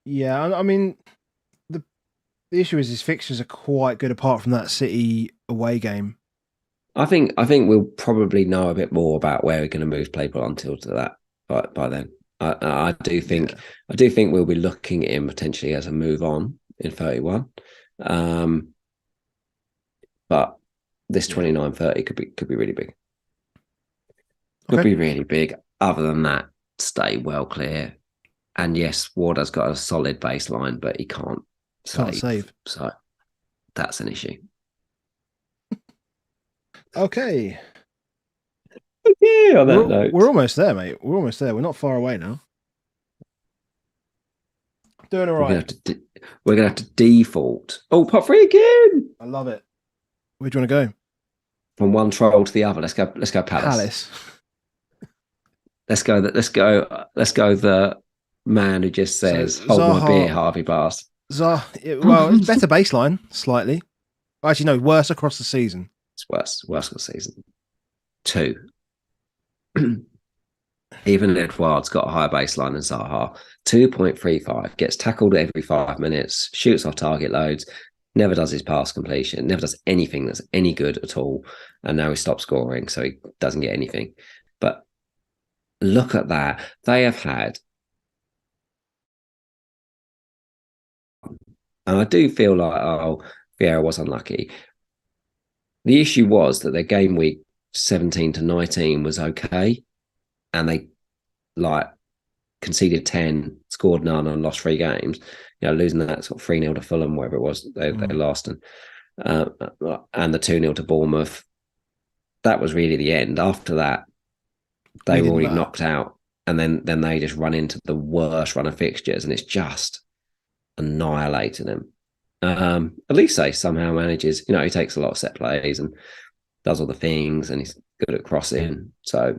Yeah, I mean, the issue is his fixtures are quite good apart from that City away game. I think we'll probably know a bit more about where we're going to move people until to that by then. I do think we'll be looking at him potentially as a move on in 31. But this 29-30 could be really big. Could be really big. Other than that, stay well clear. And yes, Ward's got a solid baseline, but he can't save. So that's an issue. Okay. Yeah, on that note. We're almost there, mate. We're almost there. We're not far away now. Doing all right. We're going to have to default. Oh, pot free again. I love it. Where do you want to go? From one troll to the other. Let's go Palace. Let's go the man who just says, hold my beer, Harvey Barnes. Well, it's better baseline, slightly. Actually, no, worse across the season. It's worse across the season. 2. Even Edouard's got a higher baseline than Zaha. 2.35. Gets tackled every 5 minutes. Shoots off target loads. Never does his pass completion. Never does anything that's any good at all. And now he stopped scoring, so he doesn't get anything. But look at that. They have had... And I do feel like, Vieira was unlucky. The issue was that their game week 17 to 19 was okay, and they like conceded 10, scored none, and lost 3 games. Losing that sort of 3-0 to Fulham, whatever it was, they lost, and the 2-0 to Bournemouth. That was really the end. After that, they were already knocked out, and then they just run into the worst run of fixtures, and it's just annihilating them. At least they somehow manages. He takes a lot of set plays and does all the things, and he's good at crossing. So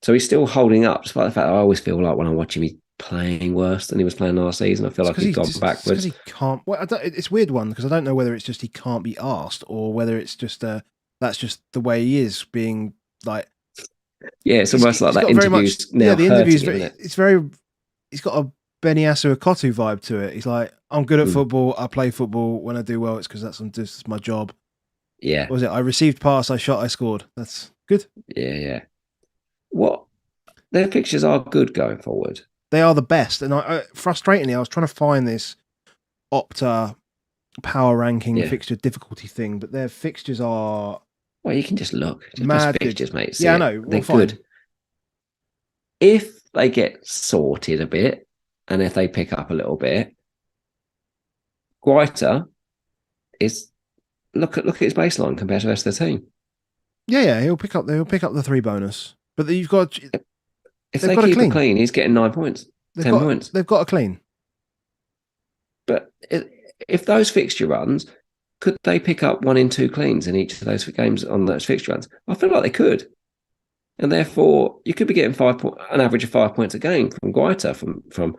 he's still holding up, despite the fact that I always feel like when I watch him, he's playing worse than he was playing last season. I feel like he's gone backwards. Because he can't. Well, it's a weird one because I don't know whether it's just he can't be asked or whether it's just that's just the way he is, being like. Yeah, it's almost like that interview's now. Yeah, the interview's it's very. He's got a Benny Asuakotu vibe to it. He's like, I'm good at football. I play football. When I do well, it's because that's my job. Yeah. What was it? I received pass, I shot, I scored. That's good. Yeah. What? Their fixtures are good going forward. They are the best. And frustratingly, I was trying to find this Opta power ranking fixture difficulty thing, but their fixtures are... Well, you can just look. Just mad fixtures, mate. Yeah, I know. They're good. If they get sorted a bit, and if they pick up a little bit, Guaita is... Look at his baseline compared to the rest of the team. Yeah, he'll pick up the 3 bonus. But you've got... If they keep it clean, he's getting 9 points, 10 points. They've got a clean. But if those fixture runs, could they pick up 1 in 2 cleans in each of those games on those fixture runs? I feel like they could. And therefore, you could be getting an average of 5 points a game from Guaita from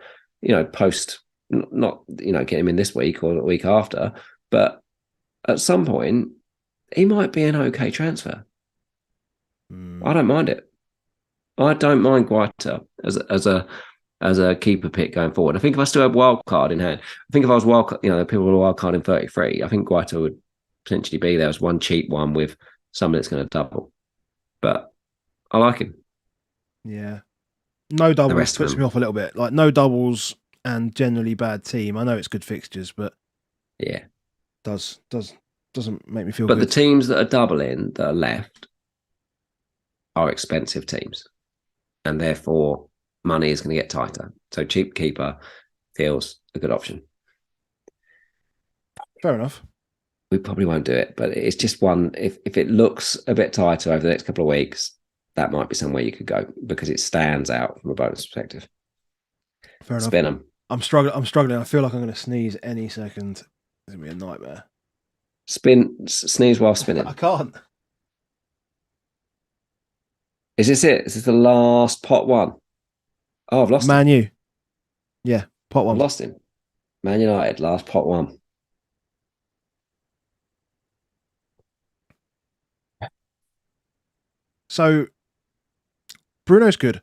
post, not get him in this week or the week after, but at some point, he might be an okay transfer. I don't mind it. I don't mind Guaita as a keeper pick going forward. I think if I still have wild card in hand, I think if I was people were wild card in 33, I think Guaita would potentially be there as one cheap one with someone that's going to double. But I like him. Yeah. No doubles puts me off a little bit. Like no doubles and generally bad team. I know it's good fixtures, but yeah, doesn't make me feel good. But the teams that are doubling that are left are expensive teams. And therefore, money is going to get tighter. So cheap keeper feels a good option. Fair enough. We probably won't do it, but it's just one. If it looks a bit tighter over the next couple of weeks, that might be somewhere you could go because it stands out from a bonus perspective. Fair enough. Spin them. I'm struggling. I feel like I'm going to sneeze any second. It's going to be a nightmare. Sneeze while spinning. I can't. Is this it? Is this the last pot one? Oh, I've lost Man U. Yeah, pot one. I've lost him. Man United, last pot one. So, Bruno's good.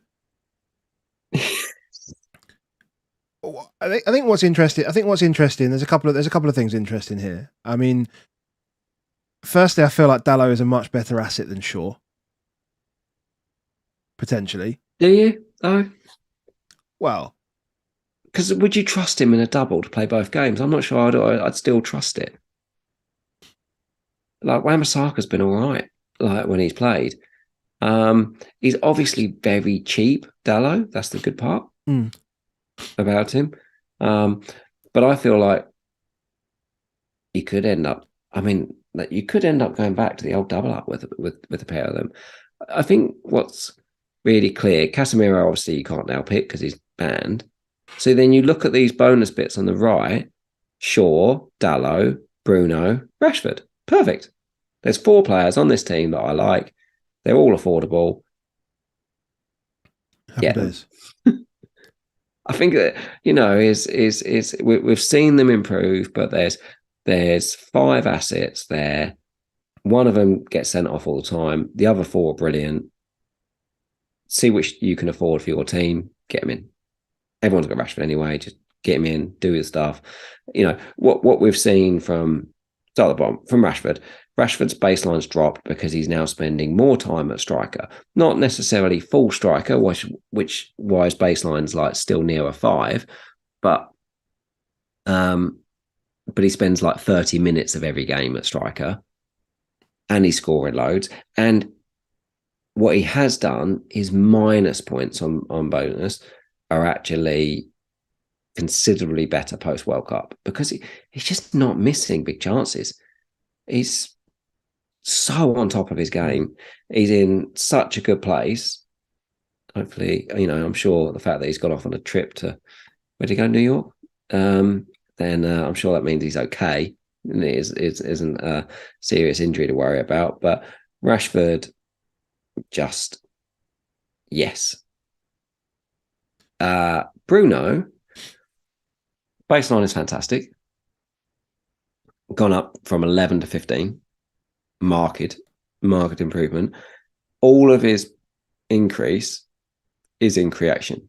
I think what's interesting. There's a couple of things interesting here. I mean, firstly, I feel like Dalot is a much better asset than Shaw. Potentially. Do you? Oh. Well. Because would you trust him in a double to play both games? I'm not sure I'd still trust it. Like, Wan-Bissaka's been all right, like, when he's played. He's obviously very cheap, Dalot. That's the good part about him. But I feel like you could end up going back to the old double up with a pair of them. I think what's really clear, Casemiro obviously you can't now pick because he's banned. So then you look at these bonus bits on the right: Shaw, Dalot, Bruno, Rashford. Perfect. There's 4 players on this team that I like. They're all affordable. Happy days. I think that we've seen them improve, but there's 5 assets there. One of them gets sent off all the time. The other 4 are brilliant. See which you can afford for your team. Get them in. Everyone's got Rashford anyway. Just get him in. Do his stuff. What we've seen from start at the bottom from Rashford. Rashford's baseline's dropped because he's now spending more time at striker. Not necessarily full striker, which why his baseline's like still near a 5, but he spends like 30 minutes of every game at striker. and he's scoring loads. And what he has done, his minus points on bonus are actually considerably better post World Cup because he's just not missing big chances. He's so on top of his game. He's in such a good place. Hopefully, I'm sure the fact that he's gone off on a trip to, where'd he go, New York? Then I'm sure that means he's okay. And it isn't a serious injury to worry about. But Rashford, just yes. Bruno, baseline is fantastic. Gone up from 11 to 15. Market improvement. All of his increase is in creation.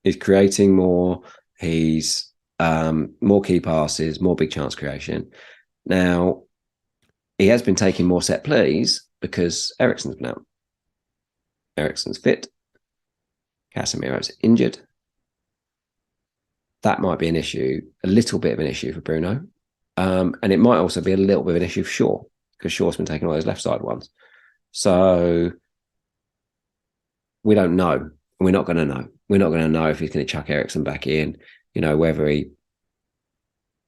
He's creating more. He's more key passes, more big chance creation. Now, he has been taking more set plays because Eriksen's been out. Eriksen's fit. Casemiro's injured. That might be an issue, a little bit of an issue for Bruno. And it might also be a little bit of an issue for Shaw, because Shaw's been taking all those left side ones. So we don't know. We're not going to know. We're not going to know if he's going to chuck Eriksen back in, whether he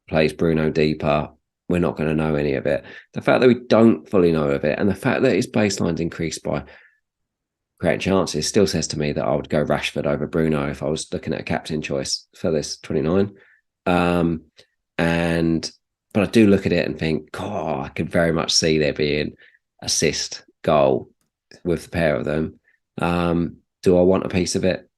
plays Bruno deeper. We're not going to know any of it. The fact that we don't fully know of it, and the fact that his baseline's increased by creating chances, still says to me that I would go Rashford over Bruno if I was looking at a captain choice for this 29. But I do look at it and think, I could very much see there being assist, goal with the pair of them. Do I want a piece of it?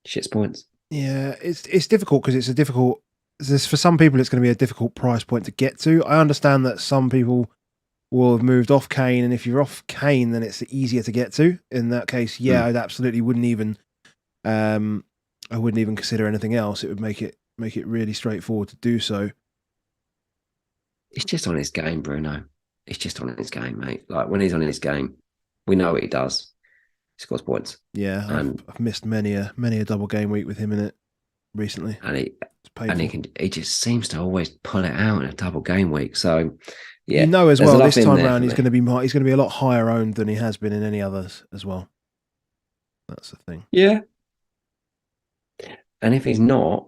Shit's points. Yeah, it's difficult because for some people it's going to be a difficult price point to get to. I understand that some people will have moved off Kane, and if you're off Kane, then it's easier to get to. In that case, I absolutely wouldn't even consider anything else. It would make it really straightforward to do so. It's just on his game, Bruno. It's just on his game, mate. Like when he's on his game, we know what he does. He scores points. Yeah, I've missed many a double game week with him in it recently. And he just seems to always pull it out in a double game week. So yeah, as well, this time around he's going to be a lot higher owned than he has been in any others as well. That's the thing. Yeah. And if he's not,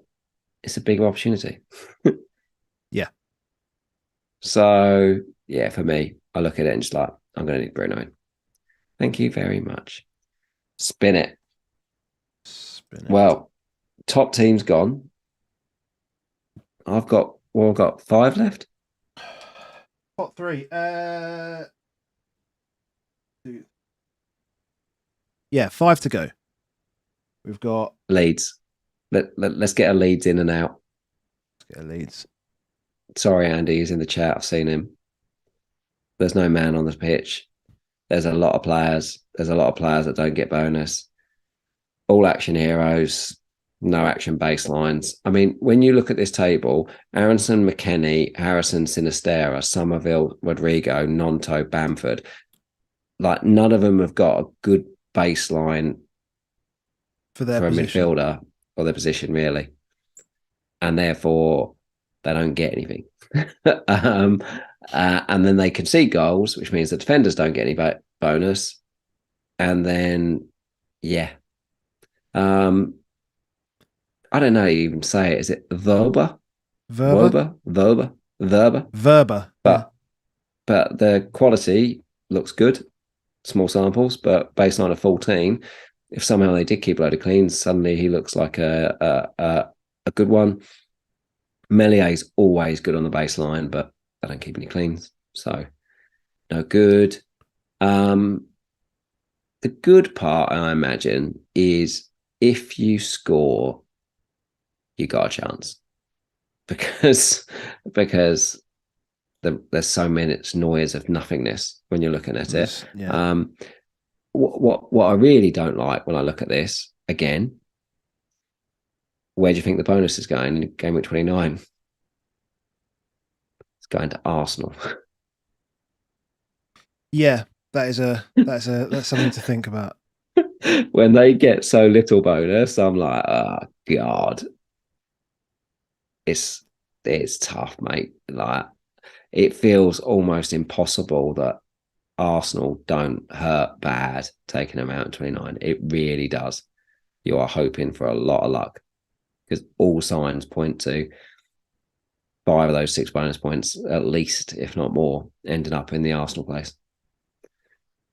it's a bigger opportunity. Yeah. So yeah, for me, I look at it and just like, I'm going to need Bruno in. Thank you very much. Spin it. Well, top team's gone. I've got 5 left. Top 3. Yeah, 5 to go. We've got Leeds. Let's get a Leeds in and out. Let's get a Leeds. Sorry, Andy, he's in the chat. I've seen him. There's no man on the pitch. There's a lot of players. There's a lot of players that don't get bonus. All action heroes, no action baselines. I mean, when you look at this table, Aronson, McKennie, Harrison, Sinistera, Somerville, Rodrigo, Nonto, Bamford, like none of them have got a good baseline for a midfielder or their position, really. And therefore, they don't get anything. And then they concede goals, which means the defenders don't get any bonus. And then, I don't know how you even say it. Is it Verba? Verba? But the quality looks good. Small samples, but baseline of 14. If somehow they did keep a load of cleans, suddenly he looks like a good one. Mellier's always good on the baseline, but they don't keep any cleans, so no good. The good part, I imagine, is if you score, you got a chance, because there's so much noise of nothingness when you're looking at it. Yeah. What I really don't like when I look at this again, where do you think the bonus is going in game week 29? It's going to Arsenal. Yeah, that's something to think about. When they get so little bonus, I'm like, oh God. It's tough, mate. Like, it feels almost impossible that Arsenal don't hurt bad taking them out in 29. It really does. You are hoping for a lot of luck because all signs point to 5 of those 6 bonus points, at least, if not more, ending up in the Arsenal place.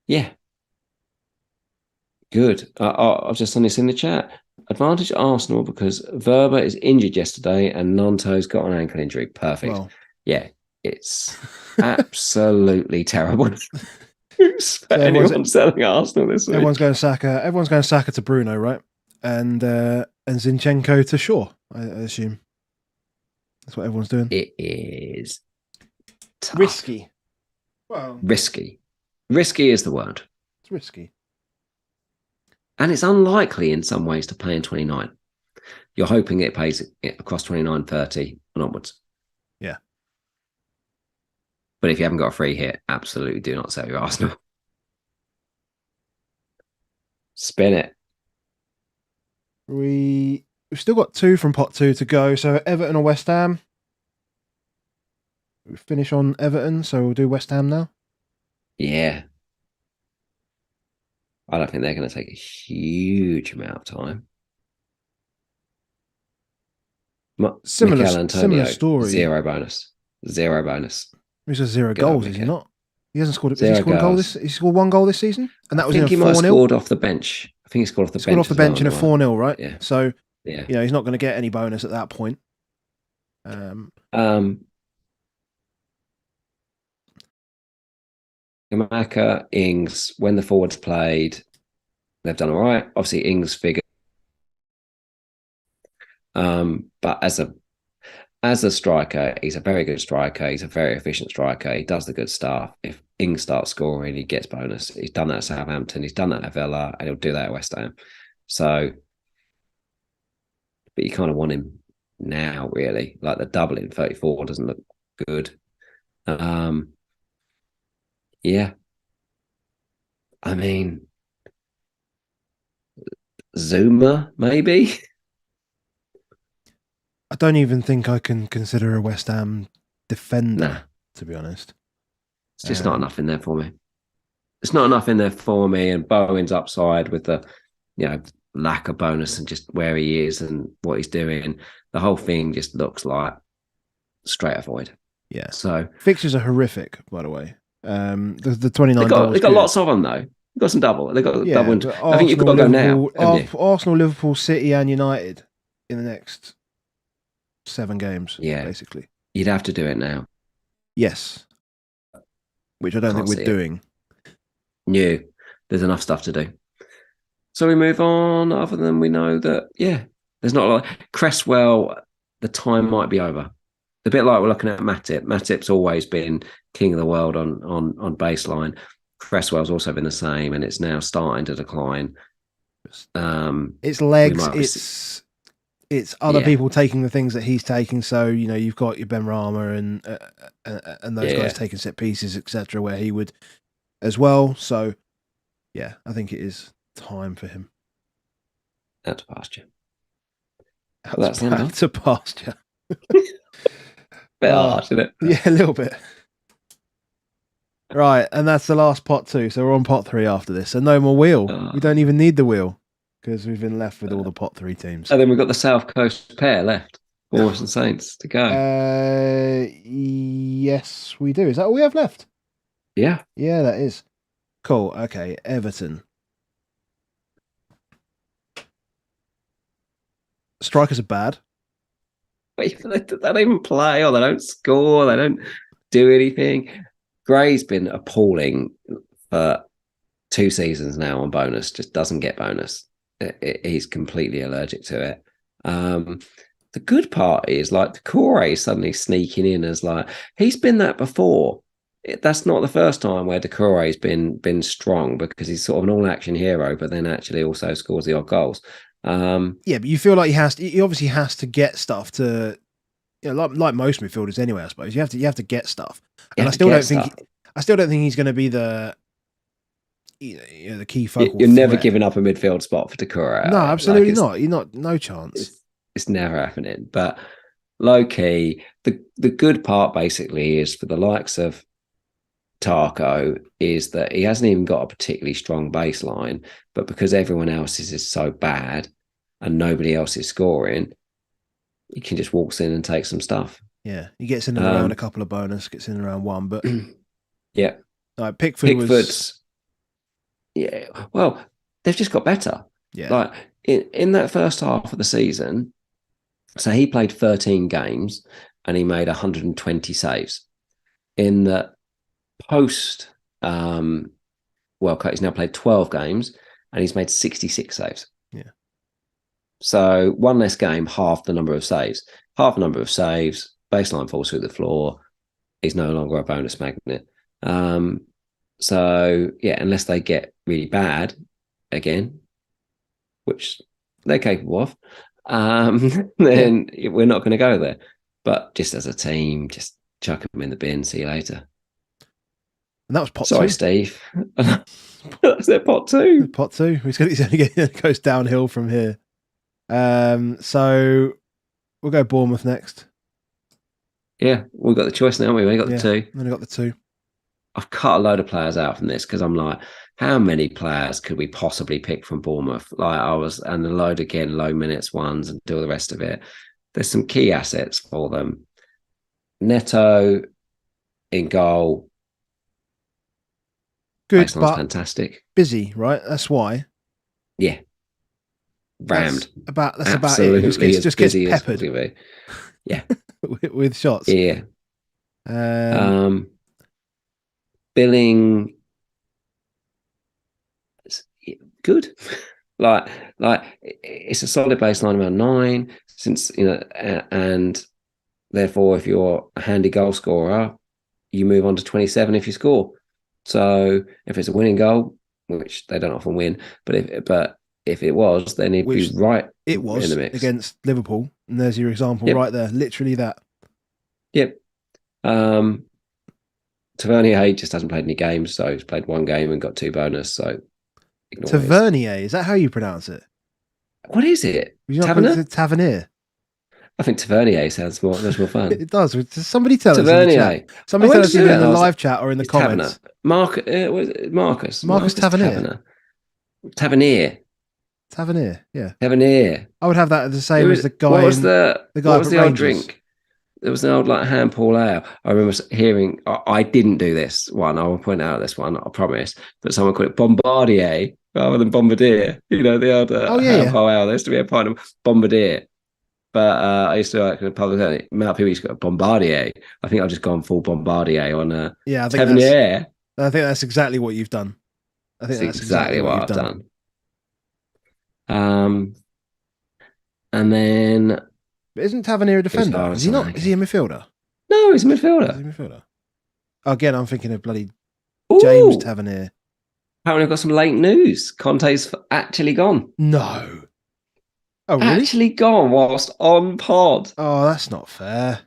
Yeah. Good. I've just seen this in the chat. Advantage Arsenal because Verba is injured yesterday and Nanto's got an ankle injury. Perfect. Well. Yeah, it's absolutely terrible. Anyone selling Arsenal this week? Everyone's going Saka to Bruno, right? And Zinchenko to Shaw, I assume. That's what everyone's doing. It is tough. Risky. Well, risky. Risky is the word. It's risky. And it's unlikely in some ways to pay in 29. You're hoping it pays across 29, 30 and onwards. Yeah. But if you haven't got a free hit, absolutely do not sell your Arsenal. Spin it. We've still got 2 from pot 2 to go. So Everton or West Ham. We finish on Everton, so we'll do West Ham now. Yeah. I don't think they're going to take a huge amount of time. Similar story. 0 bonus. 0 bonus. He's got 0 goals, is he not? He hasn't scored. Has he scored a goal he scored 1 goal this season, and that was in a 4-0. He might have scored off the bench. I think he scored off the bench. Scored off the bench in a 4-0, right? Yeah. So yeah, he's not going to get any bonus at that point. Gamaka, Ings, when the forwards played, they've done all right. Obviously, Ings figure. But as a striker, he's a very good striker. He's a very efficient striker. He does the good stuff. If Ings starts scoring, he gets bonus. He's done that at Southampton. He's done that at Villa, and he'll do that at West Ham. So, but you kind of want him now, really. Like the double in 34 doesn't look good. Yeah. I mean, Zuma, maybe? I don't even think I can consider a West Ham defender, to be honest. It's just not enough in there for me. It's not enough in there for me. And Bowen's upside with the, lack of bonus and just where he is and what he's doing. The whole thing just looks like straight avoid. Yeah. So fixtures are horrific, by the way. The 29. They've got lots of them though. They've got some double. They've got double. I think you've got to go now. Arsenal, Liverpool, City, and United in the next 7 games. Yeah, basically. You'd have to do it now. Yes, which I don't think we're doing. No, there's enough stuff to do. So we move on. Other than we know that, there's not a lot. Cresswell, the time might be over. A bit like we're looking at Matip. Matip's always been king of the world on baseline. Cresswell's also been the same, and it's now starting to decline. It's legs. It's other people taking the things that he's taking. So you've got your Ben Rama and those guys taking set pieces, etc., where he would as well. So I think it is time for him. Out to pasture. That's back to pasture. Bit harsh, isn't it? Yeah, a little bit. Right, and that's the last pot 2. So we're on pot 3 after this. So no more wheel. We don't even need the wheel because we've been left with all the pot 3 teams. And then we've got the South Coast pair left. Bournemouth and Saints to go. Yes, we do. Is that all we have left? Yeah. Yeah, that is. Cool. Okay, Everton. Strikers are bad. They don't even play, or they don't score, they don't do anything. Gray's been appalling for 2 seasons now on bonus, just doesn't get bonus. He's completely allergic to it. The good part is like Decore suddenly sneaking in as like, he's been that before. That's not the first time where Decore has been strong because he's sort of an all-action hero, but then actually also scores the odd goals. But you feel like he obviously has to get stuff to, like most midfielders anyway. I suppose you have to get stuff, and I still don't think he's going to be the the key focal. You're never giving up a midfield spot for Decore. No, absolutely not. You're not. No chance. It's never happening. But low key. The good part basically is for the likes of Tarko is that he hasn't even got a particularly strong baseline, but because everyone else is so bad and nobody else is scoring, he can just walk in and take some stuff. Yeah, he gets in and around a couple of bonus, gets in and around one, but yeah, Pickford's yeah. Well, they've just got better. Yeah, like in that first half of the season. So he played 13 games and he made 120 saves. In the post World Cup, he's now played 12 games and he's made 66 saves. Yeah. So one less game, half the number of saves. Half the number of saves, baseline falls through the floor. He's no longer a bonus magnet. So, yeah, unless they get really bad again, which they're capable of, then we're not going to go there. But just as a team, just chuck them in the bin. See you later. And that was pot Sorry, two. Steve. That's their pot two. Pot two. He's only goes downhill from here. So we'll go Bournemouth next. Yeah, we've got the choice now, haven't we? We got the two. Only got the two. I've cut a load of players out from this because I'm like, how many players could we possibly pick from Bournemouth? And the load again, low minutes ones and do all the rest of it. There's some key assets for them. Neto in goal. Good, Baseline's but fantastic. Busy, right? That's why. Yeah. Rammed. That's about it. Just gets peppered. Yeah. with shots. Yeah. Billing, good. like it's a solid baseline around 9, since and therefore if you're a handy goal scorer, you move on to 27 if you score. So if it's a winning goal, which they don't often win, but if it was, then it'd be right. It was in the mix against Liverpool, and there's your example right there. Literally that. Yep. Tavernier just hasn't played any games, so he's played one game and got 2 bonus. So Tavernier, is that how you pronounce it? What is it? Tavernier. I think Tavernier sounds more fun. It does. Somebody tell Tavernier. us in the chat. Somebody tell us either in the live chat or in the comments. Marcus Tavernier. Tavernier. Tavernier. Yeah. Tavernier. I would have that the same as the guy. What was the old drink? There was an old hand Paul ale. I remember hearing. I didn't do this one. I will point out this one. I promise. But someone called it Bombardier rather than Bombardier. The old hand Paul ale. There used to be a pint of Bombardier. But I used to like in the public. Amount of people used to go Bombardier. I think I've just gone full Bombardier on Tavernier. I think that's exactly what you've done. I think that's exactly what I've done. And then. But isn't Tavernier a defender? Is he not? Is he a midfielder? No, he's a midfielder. Again, I'm thinking of bloody James Tavernier. Apparently, I've got some late news. Conte's actually gone. No. Oh, really? Actually gone whilst on pod. Oh, that's not fair.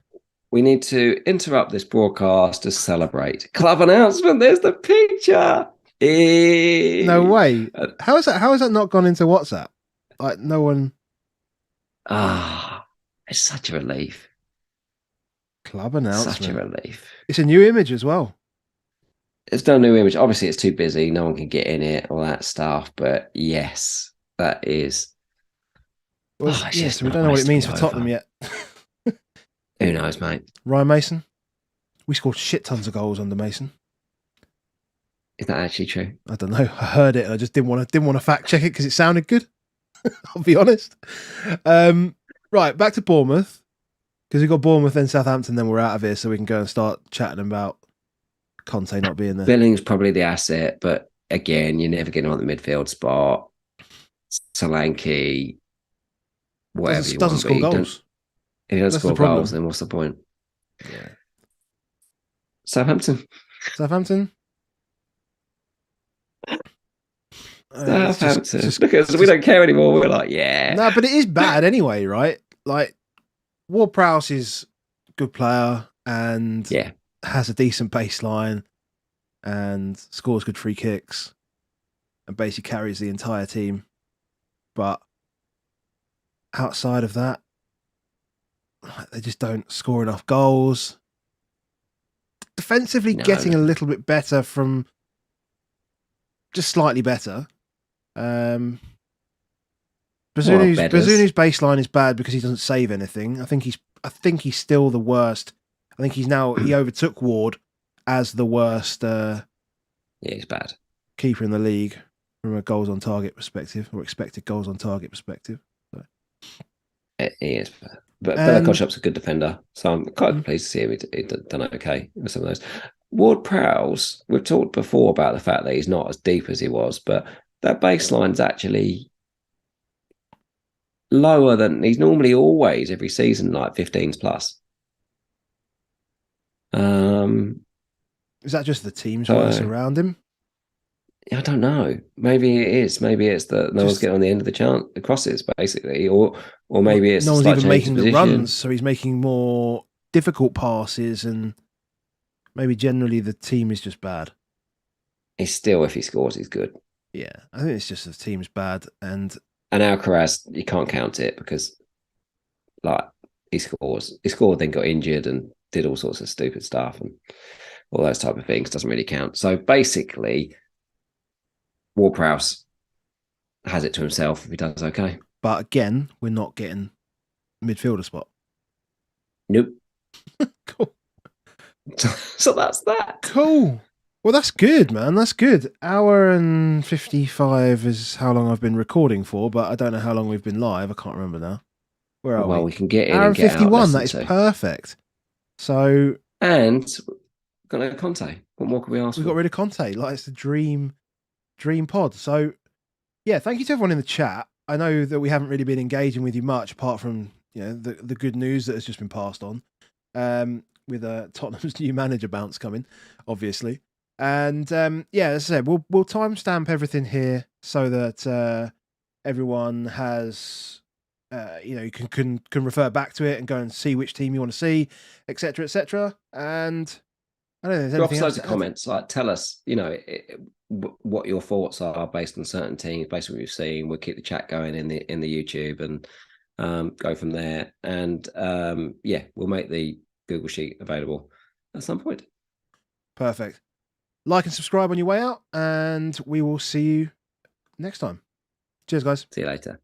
We need to interrupt this broadcast to celebrate. Club announcement. There's the picture. No way. How is that not gone into WhatsApp? Like no one. It's such a relief. Club announcement. Such a relief. It's a new image as well. It's no new image. Obviously, it's too busy. No one can get in it, all that stuff. But yes, that is. Well, so we don't know what it means for Tottenham yet. Who knows, mate? Ryan Mason. We scored shit tons of goals under Mason. Is that actually true? I don't know. I heard it and I just didn't want to fact check it because it sounded good. I'll be honest. Right, back to Bournemouth. Because we've got Bournemouth and Southampton, then we're out of here, so we can go and start chatting about Conte not being there. Billing's probably the asset, but again, you're never getting on the midfield spot. Solanke, whatever you doesn't score goals. If he doesn't score goals, then what's the point? Yeah. Southampton. Because we don't care anymore. We're like, yeah. No, but it is bad anyway, right? Like, Ward-Prowse is a good player and has a decent baseline and scores good free kicks and basically carries the entire team. But outside of that, they just don't score enough goals. Defensively, No. getting a little bit better from just slightly better. Bazzunu's baseline is bad because he doesn't save anything. I think he's still the worst. I think he overtook Ward as the worst he's bad keeper in the league from a goals on target perspective or expected goals on target perspective. So. He is bad. But Bella Koshop's a good defender, so I'm quite pleased to see him. He's done okay with some of those. Ward Prowse, we've talked before about the fact that he's not as deep as he was, but that baseline's actually lower than he's normally always every season, like 15s plus. Is that just the teams worse around him? I don't know. Maybe it is. Maybe it's that no one's getting on the end of the crosses, basically, or maybe it's no one's even making the runs, so he's making more difficult passes, and maybe generally the team is just bad. He's still, if he scores, he's good. Yeah, I think it's just the team's bad, and Alcaraz, you can't count it because, like, he scored, then got injured and did all sorts of stupid stuff and all those type of things. Doesn't really count. So basically, Ward-Prowse has it to himself if he does okay. But again, we're not getting midfielder spot. Nope. Cool. So that's that. Cool. Well, that's good, man. That's good. Hour and 55 is how long I've been recording for, but I don't know how long we've been live. I can't remember now. Where are we? Well, we can get in Hour and get 51. out. That is perfect. So, and got no CONTE. What more can we ask? We got rid of CONTE. Like, it's the dream pod. So, yeah, thank you to everyone in the chat. I know that we haven't really been engaging with you much, apart from the good news that has just been passed on, with Tottenham's new manager bounce coming, obviously. And yeah, as I said, we'll timestamp everything here so that everyone has, you can refer back to it and go and see which team you want to see, etc., etc. And I don't know. There's drop us loads of comments. Like, tell us, what your thoughts are based on certain teams, based on what you've seen. We'll keep the chat going in the YouTube and go from there. And yeah, we'll make the Google Sheet available at some point. Perfect. Like and subscribe on your way out, and we will see you next time. Cheers, guys. See you later.